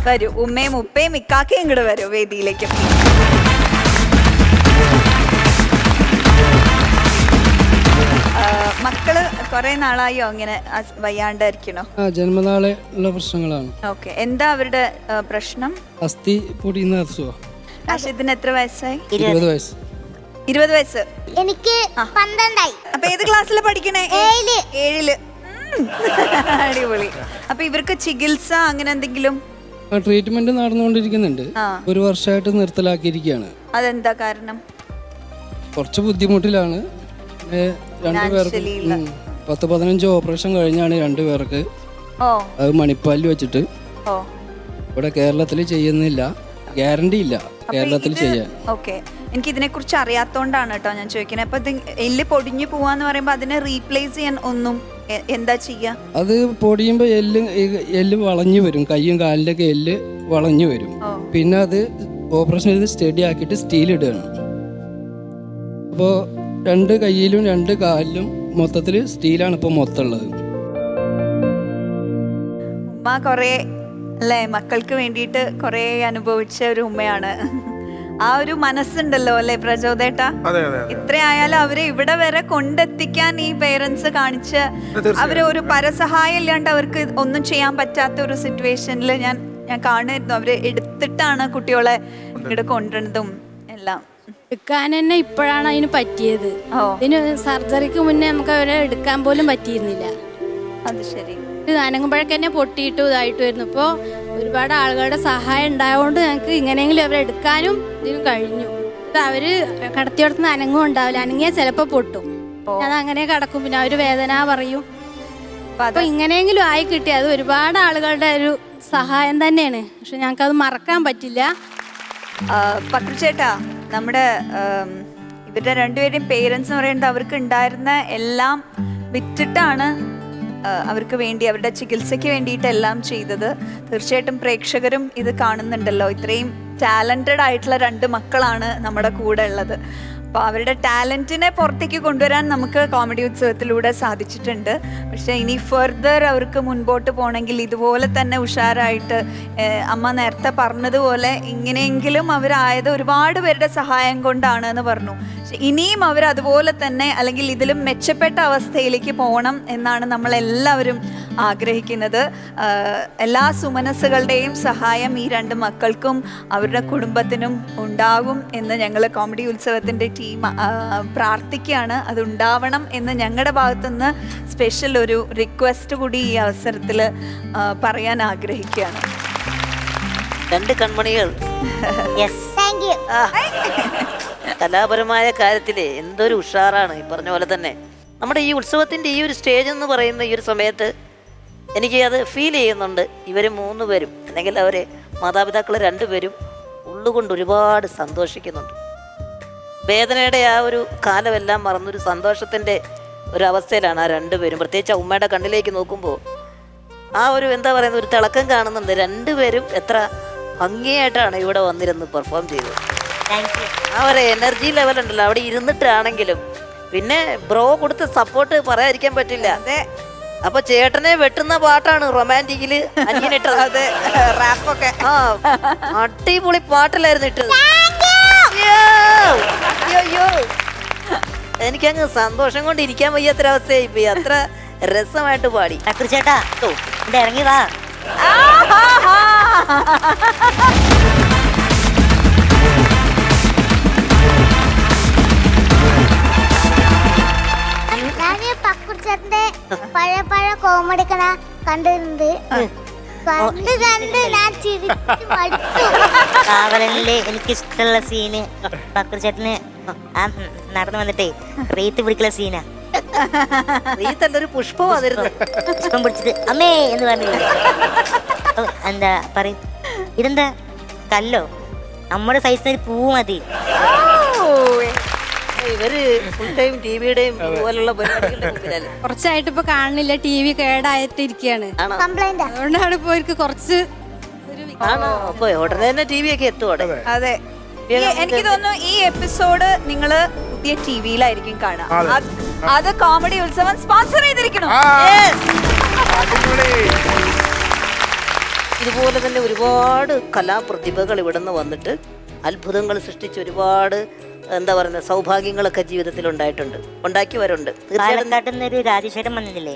വരൂ, ഉമ്മയും ഉപ്പയും ഇക്കാക്കയും ഇങ്ങോട്ട് വരൂ വേദിയിലേക്ക്. മക്കള് കൊറേ നാളായോ ഇങ്ങനെ വയ്യാണ്ടായിരിക്കണോ? ജന്മനാളെ ഉള്ള പ്രശ്നങ്ങളാണ്. ഓക്കെ, എന്താ അവരുടെ പ്രശ്നം? അസ്ഥി പൊടിയുന്ന അസുഖം. അശ്വതിന് എത്ര വയസ്സായി? 20 വയസ്സ്. 20 വയസ്സ്. എനിക്ക് 12 ആയി. അപ്പൊ ഏത് ക്ലാസ്സിലാണ് പഠിക്കണേ? 7. അടിപൊളി. അപ്പൊ ഇവർക്ക് ചികിത്സ അങ്ങനെ എന്തെങ്കിലും? ട്രീറ്റ്മെന്റ് നടന്നുകൊണ്ടിരിക്കുന്നുണ്ട്. 1 വർഷമായിട്ട് നിർത്തലാക്കിയിരിക്കുകയാണ്. അതെന്താ കാരണം? കുറച്ച് ബുദ്ധിമുട്ടിലാണ്. 2 പേർക്ക് 10-15 ഓപ്പറേഷൻ കഴിഞ്ഞാണ് 2 പേർക്ക് അത് മണിപ്പാലിൽ വെച്ചിട്ട്. ഇവിടെ കേരളത്തിൽ ചെയ്യുന്നില്ല, ഗ്യാരണ്ടി ഇല്ല കേരളത്തിൽ ചെയ്യാൻ. ഓക്കെ, എനിക്ക് ഇതിനെ കുറിച്ച് അറിയാത്തോണ്ടാണ് കേട്ടോ ഞാൻ ചോദിക്കുന്നത്. അപ്പൊ എല്ല് പൊടിഞ്ഞു പോവാന്ന് പറയുമ്പോ അതിനെ റീപ്ലേസ് ചെയ്യാൻ ഒന്നും എന്താ ചെയ്യാ? അത് പൊടിയുമ്പോ എല്ല് വളഞ്ഞു വരും, കയ്യും കാലിന്റെ ഒക്കെ എല്ല് വളഞ്ഞു വരും. പിന്നെ അത് ഓപ്പറേഷൻ ചെയ്ത് സ്റ്റഡി ആക്കിയിട്ട് സ്റ്റീൽ ഇടുകയാണ്. അപ്പോൾ 2 കയ്യിലും 2 കാലിലും മൊത്തത്തിൽ സ്റ്റീലാണ് ഇപ്പോൾ മൊത്തം ഉള്ളത്. ഉമ്മ കൊറേ അല്ലേ മക്കൾക്ക് വേണ്ടിയിട്ട് കൊറേ അനുഭവിച്ച ഒരു ഉമ്മയാണ്. ആ ഒരു മനസ്സുണ്ടല്ലോ അല്ലെ പ്രചോദേട്ടാ? ഇത്രയായാലും അവരെ ഇവിടെ വരെ കൊണ്ടെത്തിക്കാൻ ഈ പേരൻസ് കാണിച്ച് അവര് ഒരു പരസഹായം ഇല്ലാണ്ട് അവർക്ക് ഒന്നും ചെയ്യാൻ പറ്റാത്ത ഒരു സിറ്റുവേഷനിൽ ഞാൻ കാണുമായിരുന്നു. അവര് എടുത്തിട്ടാണ് കുട്ടികളെ ഇവിടെ കൊണ്ടുവരുന്നതും എല്ലാം. എടുക്കാൻ തന്നെ ഇപ്പോഴാണ് അതിന് പറ്റിയത്. ഇതിന് സർജറിക്ക് മുന്നേ നമുക്ക് അവരെ എടുക്കാൻ പോലും പറ്റിയിരുന്നില്ല. അത് ശരി. അനങ്ങുമ്പോഴൊക്കെ തന്നെ പൊട്ടിയിട്ടും ഇതായിട്ട് വരുന്നു. ഇപ്പോൾ ഒരുപാട് ആളുകളുടെ സഹായം ഉണ്ടായതുകൊണ്ട് ഞങ്ങൾക്ക് ഇങ്ങനെയെങ്കിലും അവരെ എടുക്കാനും ഇതിനും കഴിഞ്ഞു. അവര് കടത്തിയോടത്തുനിന്ന് അനങ്ങും ഉണ്ടാവില്ല, അനങ്ങിയാൽ ചിലപ്പോൾ പൊട്ടും. അത് അങ്ങനെ കിടക്കും, പിന്നെ അവര് വേദന പറയും. അപ്പൊ ഇങ്ങനെയെങ്കിലും ആയി കിട്ടി. അത് ഒരുപാട് ആളുകളുടെ ഒരു സഹായം തന്നെയാണ്. പക്ഷെ ഞങ്ങൾക്കത് മറക്കാൻ പറ്റില്ല. പക്രുചേട്ടാ, നമ്മുടെ ഇവരുടെ 2 പേരുടെയും പേരൻസ് എന്ന് പറയുന്നത് അവർക്ക് ഉണ്ടായിരുന്ന എല്ലാം വിറ്റിട്ടാണ് അവർക്ക് വേണ്ടി അവരുടെ ചികിത്സയ്ക്ക് വേണ്ടിയിട്ട് എല്ലാം ചെയ്തത്. തീർച്ചയായിട്ടും പ്രേക്ഷകരും ഇത് കാണുന്നുണ്ടല്ലോ. ഇത്രയും ടാലൻറ്റഡ് ആയിട്ടുള്ള 2 മക്കളാണ് നമ്മുടെ കൂടെ ഉള്ളത്. അപ്പോൾ അവരുടെ ടാലൻറ്റിനെ പുറത്തേക്ക് കൊണ്ടുവരാൻ നമുക്ക് കോമഡി ഉത്സവത്തിലൂടെ സാധിച്ചിട്ടുണ്ട്. പക്ഷേ ഇനി ഫർദർ അവർക്ക് മുൻപോട്ട് പോകണമെങ്കിൽ ഇതുപോലെ തന്നെ ഉഷാറായിട്ട് അമ്മ നേരത്തെ പറഞ്ഞതുപോലെ ഇങ്ങനെയെങ്കിലും അവരായത് ഒരുപാട് പേരുടെ സഹായം കൊണ്ടാണ് എന്ന് പറഞ്ഞു. ഇനിയും അവർ അതുപോലെ തന്നെ അല്ലെങ്കിൽ ഇതിലും മെച്ചപ്പെട്ട അവസ്ഥയിലേക്ക് പോകണം എന്നാണ് നമ്മളെല്ലാവരും ആഗ്രഹിക്കുന്നത്. എല്ലാ സുമനസ്സുകളുടെയും സഹായം ഈ 2 മക്കൾക്കും അവരുടെ കുടുംബത്തിനും ഉണ്ടാകും എന്ന് ഞങ്ങൾ കോമഡി ഉത്സവത്തിൻ്റെ ടീം പ്രാർത്ഥിക്കുകയാണ്. അതുണ്ടാവണം എന്ന് ഞങ്ങളുടെ ഭാഗത്തുനിന്ന് സ്പെഷ്യൽ ഒരു റിക്വസ്റ്റ് കൂടി ഈ അവസരത്തിൽ പറയാൻ ആഗ്രഹിക്കുകയാണ്. 2 കൺമണികൾ. കലാപരമായ കാര്യത്തില് എന്തൊരു ഉഷാറാണ്. ഈ പറഞ്ഞ പോലെ തന്നെ നമ്മുടെ ഈ ഉത്സവത്തിൻ്റെ ഈ ഒരു സ്റ്റേജ് എന്ന് പറയുന്ന ഈ ഒരു സമയത്ത് എനിക്ക് അത് ഫീൽ ചെയ്യുന്നുണ്ട്. ഇവർ 3 പേരും അല്ലെങ്കിൽ അവരെ മാതാപിതാക്കൾ 2 പേരും ഉള്ളുകൊണ്ട് ഒരുപാട് സന്തോഷിക്കുന്നുണ്ട്. വേദനയുടെ ആ ഒരു കാലമെല്ലാം മറന്നൊരു സന്തോഷത്തിൻ്റെ ഒരു അവസ്ഥയിലാണ് ആ 2 പേരും. പ്രത്യേകിച്ച് ആ ഉമ്മയുടെ കണ്ണിലേക്ക് നോക്കുമ്പോൾ ആ ഒരു എന്താ പറയുന്ന ഒരു തിളക്കം കാണുന്നുണ്ട്. 2 പേരും എത്ര ഭംഗിയായിട്ടാണ് ഇവിടെ വന്നിരുന്ന് പെർഫോം ചെയ്തത്. ആ ഒരു എനർജി ലെവൽ ഉണ്ടല്ലോ അവിടെ ഇരുന്നിട്ടാണെങ്കിലും. പിന്നെ ബ്രോ കൊടുത്ത സപ്പോർട്ട് പറയാതിരിക്കാൻ പറ്റില്ല. അപ്പൊ ചേട്ടനെ വെട്ടുന്ന പാട്ടാണ് റൊമാൻറ്റിക്കില് അനിയനിട്ടത്. റാപ്പൊക്കെ അടിപൊളി പാട്ടിലായിരുന്നു ഇട്ടത്. എനിക്കങ്ങ് സന്തോഷം കൊണ്ട് ഇരിക്കാൻ വയ്യാത്തൊരവസ്ഥയായി പോയി. അത്ര രസമായിട്ട് പാടി. ചേട്ടാ ഇറങ്ങി വാ. ഞാന് പക്കുറിച്ചേട്ടന്റെ പഴയ കോമഡി കണ്ടിട്ടുണ്ട്. കണ്ട് ഞാൻ ചിരിച്ചു മടുത്തു. കാവലനിലെ എനിക്ക് ഇഷ്ടമുള്ള സീന് പക്കുറിച്ചേട്ടന് നടന്നു വന്നിട്ടേ റേറ്റ് പിടിക്കുന്ന സീനാ. റീത്തല്ലൊരു പുഷ്പം അതിരുന്നു. പുഷ്പം പിടിച്ചിട്ട് അമ്മേ എന്ന് പറഞ്ഞില്ല. എന്താ പറയും, ഇതെന്താ കല്ലോ? നമ്മുടെ സൈസിന് പൂ മതി. ഇവര് ഫുൾ ടൈം ടിവിയുടെയും പോലുള്ള പരിപാടികളുടെ മുമ്പിലല്ലേ. കുറച്ചായിട്ട് ഇപ്പൊ കാണുന്നില്ല, ടി വി കേടായിട്ടിരിക്കുകയാണ്. കംപ്ലൈന്റ് അതുകൊണ്ടാണ് ഇപ്പൊ എനിക്ക് കുറച്ച് ആണോ? അപ്പൊ ഉടനെ തന്നെ ടി വി ഒക്കെ എത്തും അവിടെ. അതെ. എനിക്ക് തോന്നുന്നു ഈ എപ്പിസോഡ് നിങ്ങള് പുതിയ ടിവിയിലായിരിക്കും കാണാം. അത് കോമഡി ഉത്സവം സ്പോൺസർ ചെയ്തിരിക്കണം. ഇതുപോലെ തന്നെ ഒരുപാട് കലാപ്രതിഭകൾ ഇവിടെ നിന്ന് വന്നിട്ട് അത്ഭുതങ്ങൾ സൃഷ്ടിച്ച് ഒരുപാട് എന്താ പറയുക സൗഭാഗ്യങ്ങളൊക്കെ ജീവിതത്തിൽ ഉണ്ടായിട്ടുണ്ട്, ഉണ്ടാക്കിയവരുണ്ട്. പാലക്കാട്ടിൽ ഒരു രാജേശ്വരം വന്നില്ലേ?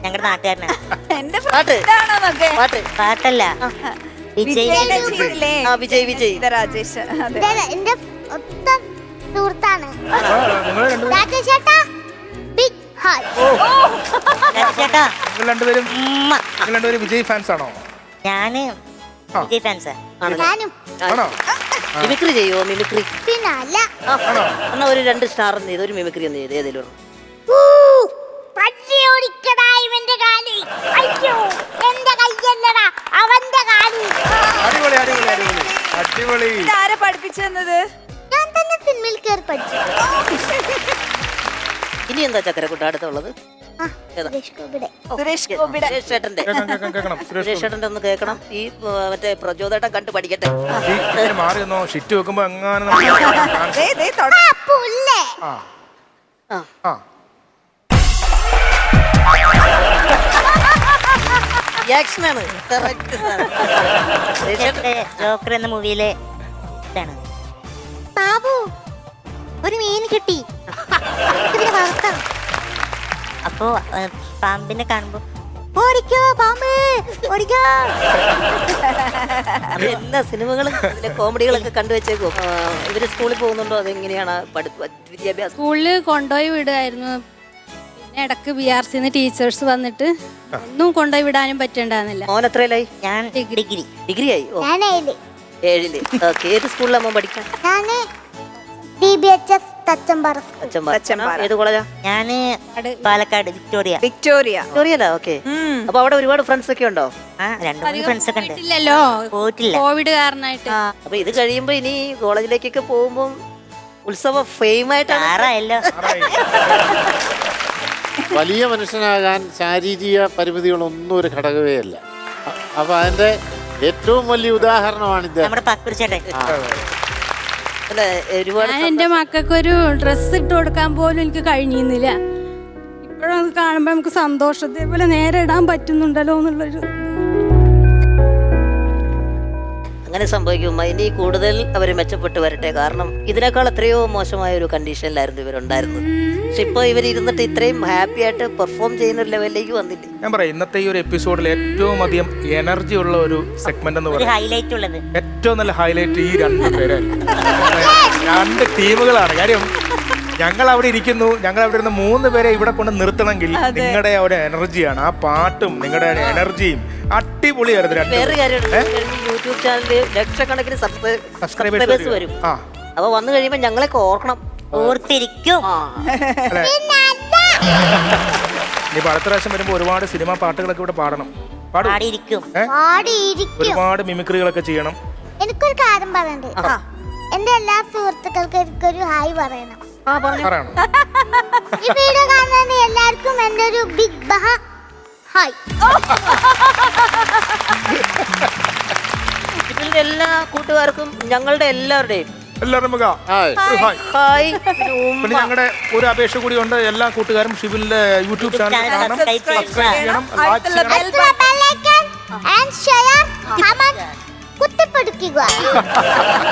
ഞങ്ങളുടെ നാട്ടുകാരനാണ്. എന്റെ പാട്ട് പാട്ടല്ല, വിജയ് രാജേഷ്. എന്റെ ഒത്ത സുഹൃത്താണ് രാജേഷ് ചേട്ടാ. Big hi. ചേട്ടാ. നിങ്ങൾ രണ്ടുപേരും വിജയ് ഫാൻസ് ആണോ? ഞാന് വിജയ് ഫാൻസാ. ഞാനും. മിമിക്രി ചെയ്യോ? മിമിക്രി പിന്നല്ല. എന്നാ ഒരു 2 സ്റ്റാർ ഒന്ന് ചെയ്ത് ഒരു മിമിക്രി ഒന്ന് ചെയ്ത് ഏതെങ്കിലും. ഇവന്റെ കാലിൽ. അയ്യോ എന്റെ കയ്യല്ലടാ അവന്റെ കാലിൽ. അടിപൊളി അടിപൊളി അടിപൊളി അടിപൊളി. ആരെ പഠിപ്പിച്ചെന്നത്? ഞാൻ തന്നെ സിനിമയിൽ കയറി പഠിച്ചു. ഇനി എന്താ ചക്കരക്കുട്ട അടുത്തുള്ളത്? സുരേഷ് ഗോപിയുടെ. സുരേഷ് ചേട്ടന്റെ ഒന്ന് കേൾക്കണം. ഈ മറ്റേ പ്രചോദേട്ടൻ കണ്ടു പഠിക്കട്ടെ. മാറി ഒന്നോ ഷിറ്റ് വെക്കുമ്പോ എങ്ങനെ റിയാക്ഷനാണ്. ജോക്കർ എന്ന മൂവിയിലെ ഇതാണ്. ബാബു ഒരു മീൻ കിട്ടി. അപ്പോ പാമ്പിനെ കാണുമ്പോ ഓടിക്കോ പാമ്പ് ഓടിക്കോ. എല്ലാ സിനിമകളും കോമഡികളൊക്കെ കണ്ടുവച്ചേക്കോ. ഇവര് സ്കൂളിൽ പോകുന്നുണ്ടോ? അതെങ്ങനെയാണ് വിദ്യാഭ്യാസം? സ്കൂളിൽ കൊണ്ടുപോയി വിടുമായിരുന്നു. പിന്നെ ഇടക്ക് BRC ടീച്ചേഴ്സ് വന്നിട്ട് ഒന്നും കൊണ്ടുപോയി വിടാനും പറ്റണ്ടായിരുന്നില്ല. മോൻ എത്രയിലായി? ഞാൻ ഡിഗ്രി ആയി. ഞാൻ 7ൽ. ഓക്കെ. ഏത് സ്കൂളിലാണ് മോൻ പഠിക്കാൻ? ഞാന് DBHS തച്ചമ്പാറ. ഏത് കോളേജാ? ഞാന് പാലക്കാട് വിക്ടോറിയ. വിക്ടോറിയല്ല. ഓക്കെ. അപ്പൊ അവിടെ ഒരുപാട് ഫ്രണ്ട്സ് ഒക്കെ ഉണ്ടോ? 2-3 ഫ്രണ്ട്സ് ഒക്കെ ഉണ്ട്. ഇല്ലല്ലോ, പോയിട്ടില്ല, കോവിഡ് കാരണമായിട്ട്. അപ്പൊ ഇത് കഴിയുമ്പോ ഇനി കോളേജിലേക്കൊക്കെ പോകുമ്പോ ഉത്സവ ഫെയിമായിട്ടാണല്ലോ. വലിയ മനുഷ്യനാകാൻ ശാരീരിക പരിമിതികളൊന്നും ഒരു ഘടകമേ അല്ല. അപ്പൊ അതിന്റെ ഏറ്റവും വലിയ ഉദാഹരണമാണ് ഇത്. നമ്മുടെ പക്കുറിച്ചേട്ടൻ. ഞാൻ എന്റെ മക്കൾക്കൊരു ഡ്രസ്സ് ഇട്ട് കൊടുക്കാൻ പോലും എനിക്ക് കഴിഞ്ഞിരുന്നില്ല. ഇപ്പോഴത് കാണുമ്പോ നമുക്ക് സന്തോഷം, ഇതേപോലെ നേരെ ഇടാൻ പറ്റുന്നുണ്ടല്ലോ എന്നുള്ളൊരു. അങ്ങനെ സംഭവിക്കും. ഇനി കൂടുതൽ അവർ മെച്ചപ്പെട്ട് വരട്ടെ. കാരണം ഇതിനേക്കാൾ എത്രയോ മോശമായ ഒരു കണ്ടീഷനിലായിരുന്നു ഇവരുണ്ടായിരുന്നത്. പക്ഷെ ഇപ്പൊ ഇവർ ഇരുന്നിട്ട് ഇത്രയും ഹാപ്പി ആയിട്ട് പെർഫോം ചെയ്യുന്ന ഒരു ലെവലിലേക്ക് വന്നില്ലേ. ഞാൻ പറയാം, ഇന്നത്തെ ഈ ഒരു എപ്പിസോഡിൽ ഏറ്റവും അധികം എനർജി ഉള്ള ഒരു സെഗ്മെന്റ് എന്ന് പറയുന്നത്, ഹൈലൈറ്റ് ഉള്ളത്, ഏറ്റവും നല്ല ഹൈലൈറ്റ് ഈ 2 പേരായിരുന്നു. 2 ടീമുകളാണ്. കാര്യം ഞങ്ങൾ അവിടെ ഇരിക്കുന്നു, ഞങ്ങൾ അവിടെ ഇരുന്ന് 3 പേരെ ഇവിടെ കൊണ്ട് നിർത്തണമെങ്കിൽ നിങ്ങളുടെ ഒരു എനർജിയാണ്, ആ പാട്ടും നിങ്ങളുടെ എനർജിയും അടിപൊളിയായിരുന്നു. വേറെ കാര്യമാണ്, യൂട്യൂബ് ചാനലിൽ ലക്ഷക്കണക്കിന് സബ്സ്ക്രൈബേഴ്സ് വരും. അപ്പൊ വന്നു കഴിയുമ്പോ ഞങ്ങളൊക്കെ ഓർക്കണം, ഓർത്തിരിക്കും. ഇനിയിപ്പോ അടുത്ത പ്രാവശ്യം വരുമ്പോ ഒരുപാട് സിനിമ പാട്ടുകളൊക്കെ ഇവിടെ പാടണം. ഒരുപാട് മിമിക്രികളൊക്കെ ചെയ്യണം. എനിക്കൊരു കാര്യം പറയണ്ടേ. എന്റെ എല്ലാ സുഹൃത്തുക്കൾക്കും എനിക്കൊരു ഹായ് പറയണം. ഈ വീഡിയോ കാണുന്ന എല്ലാവർക്കും എന്റെ ഒരു ബിഗ് ഹായ്. ഇതിന്റെ എല്ലാ കൂട്ടുകാർക്കും ഞങ്ങളുടെ എല്ലാവരുടെയും ഹായ്. പിന്നെ ഞങ്ങളുടെ ഒരു അപേക്ഷ കൂടി ഉണ്ട്, എല്ലാ കൂട്ടുകാരും ഷിബിലിന്റെ യൂട്യൂബ് ചാനൽ കാണണം, സബ്സ്ക്രൈബ് ചെയ്യണം, കുത്തിപ്പിടിക്കുക.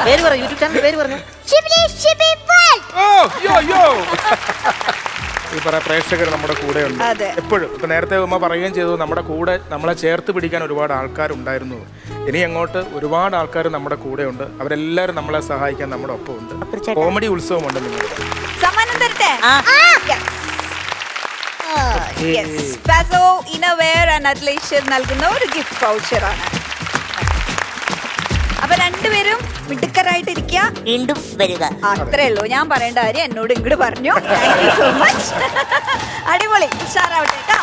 പേര് പറ, യൂട്യൂബ് ചാനൽ പേര് പറഞ്ഞു. ഈ പറയാ പ്രേക്ഷകർ നമ്മുടെ കൂടെ ഉണ്ട് എപ്പോഴും. ഇപ്പൊ നേരത്തെ ഉമ്മ പറയുകയും ചെയ്തു, നമ്മുടെ കൂടെ നമ്മളെ ചേർത്ത് പിടിക്കാൻ ഒരുപാട് ആൾക്കാരുണ്ടായിരുന്നു. ഇനി അങ്ങോട്ട് ഒരുപാട് ആൾക്കാർ നമ്മുടെ കൂടെ ഉണ്ട്. അവരെല്ലാവരും നമ്മളെ സഹായിക്കാൻ നമ്മുടെ ഒപ്പം ഉണ്ട്. കോമഡി ഉത്സവമുണ്ട്. നിങ്ങൾ ഇന്നർവെയർ ആൻഡ് അത്ലേഷ്യർ നൽകുന്ന ഒരു ഗിഫ്റ്റ് വൗച്ചറാണ്. അപ്പൊ രണ്ടുപേരും മിടുക്കരായിട്ടിരിക്കുക. വീണ്ടും വരിക. അത്രേ ഉള്ളൂ. ഞാൻ പറയേണ്ട കാര്യം എന്നോട് ഇങ്ങോട്ട് പറഞ്ഞു. Thank you so much. അടിപൊളി. ഉഷാറാവട്ടെ കേട്ടോ.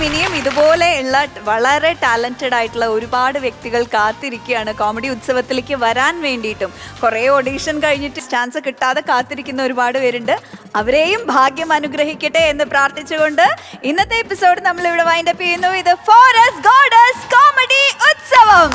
ഇനിയും ഇതുപോലെയുള്ള വളരെ ടാലന്റഡ് ആയിട്ടുള്ള ഒരുപാട് വ്യക്തികൾ കാത്തിരിക്കുകയാണ് കോമഡി ഉത്സവത്തിലേക്ക് വരാൻ വേണ്ടിയിട്ടും. കുറേ ഓഡീഷൻ കഴിഞ്ഞിട്ട് ചാൻസ് കിട്ടാതെ കാത്തിരിക്കുന്ന ഒരുപാട് പേരുണ്ട്. അവരെയും ഭാഗ്യം അനുഗ്രഹിക്കട്ടെ എന്ന് പ്രാർത്ഥിച്ചുകൊണ്ട് ഇന്നത്തെ എപ്പിസോഡ് നമ്മൾ ഇവിടെ വൈൻഡപ്പ് ചെയ്യുന്നു. ഇത് ഫോറസ്റ്റ് ഗോഡസ് കോമഡി ഉത്സവം.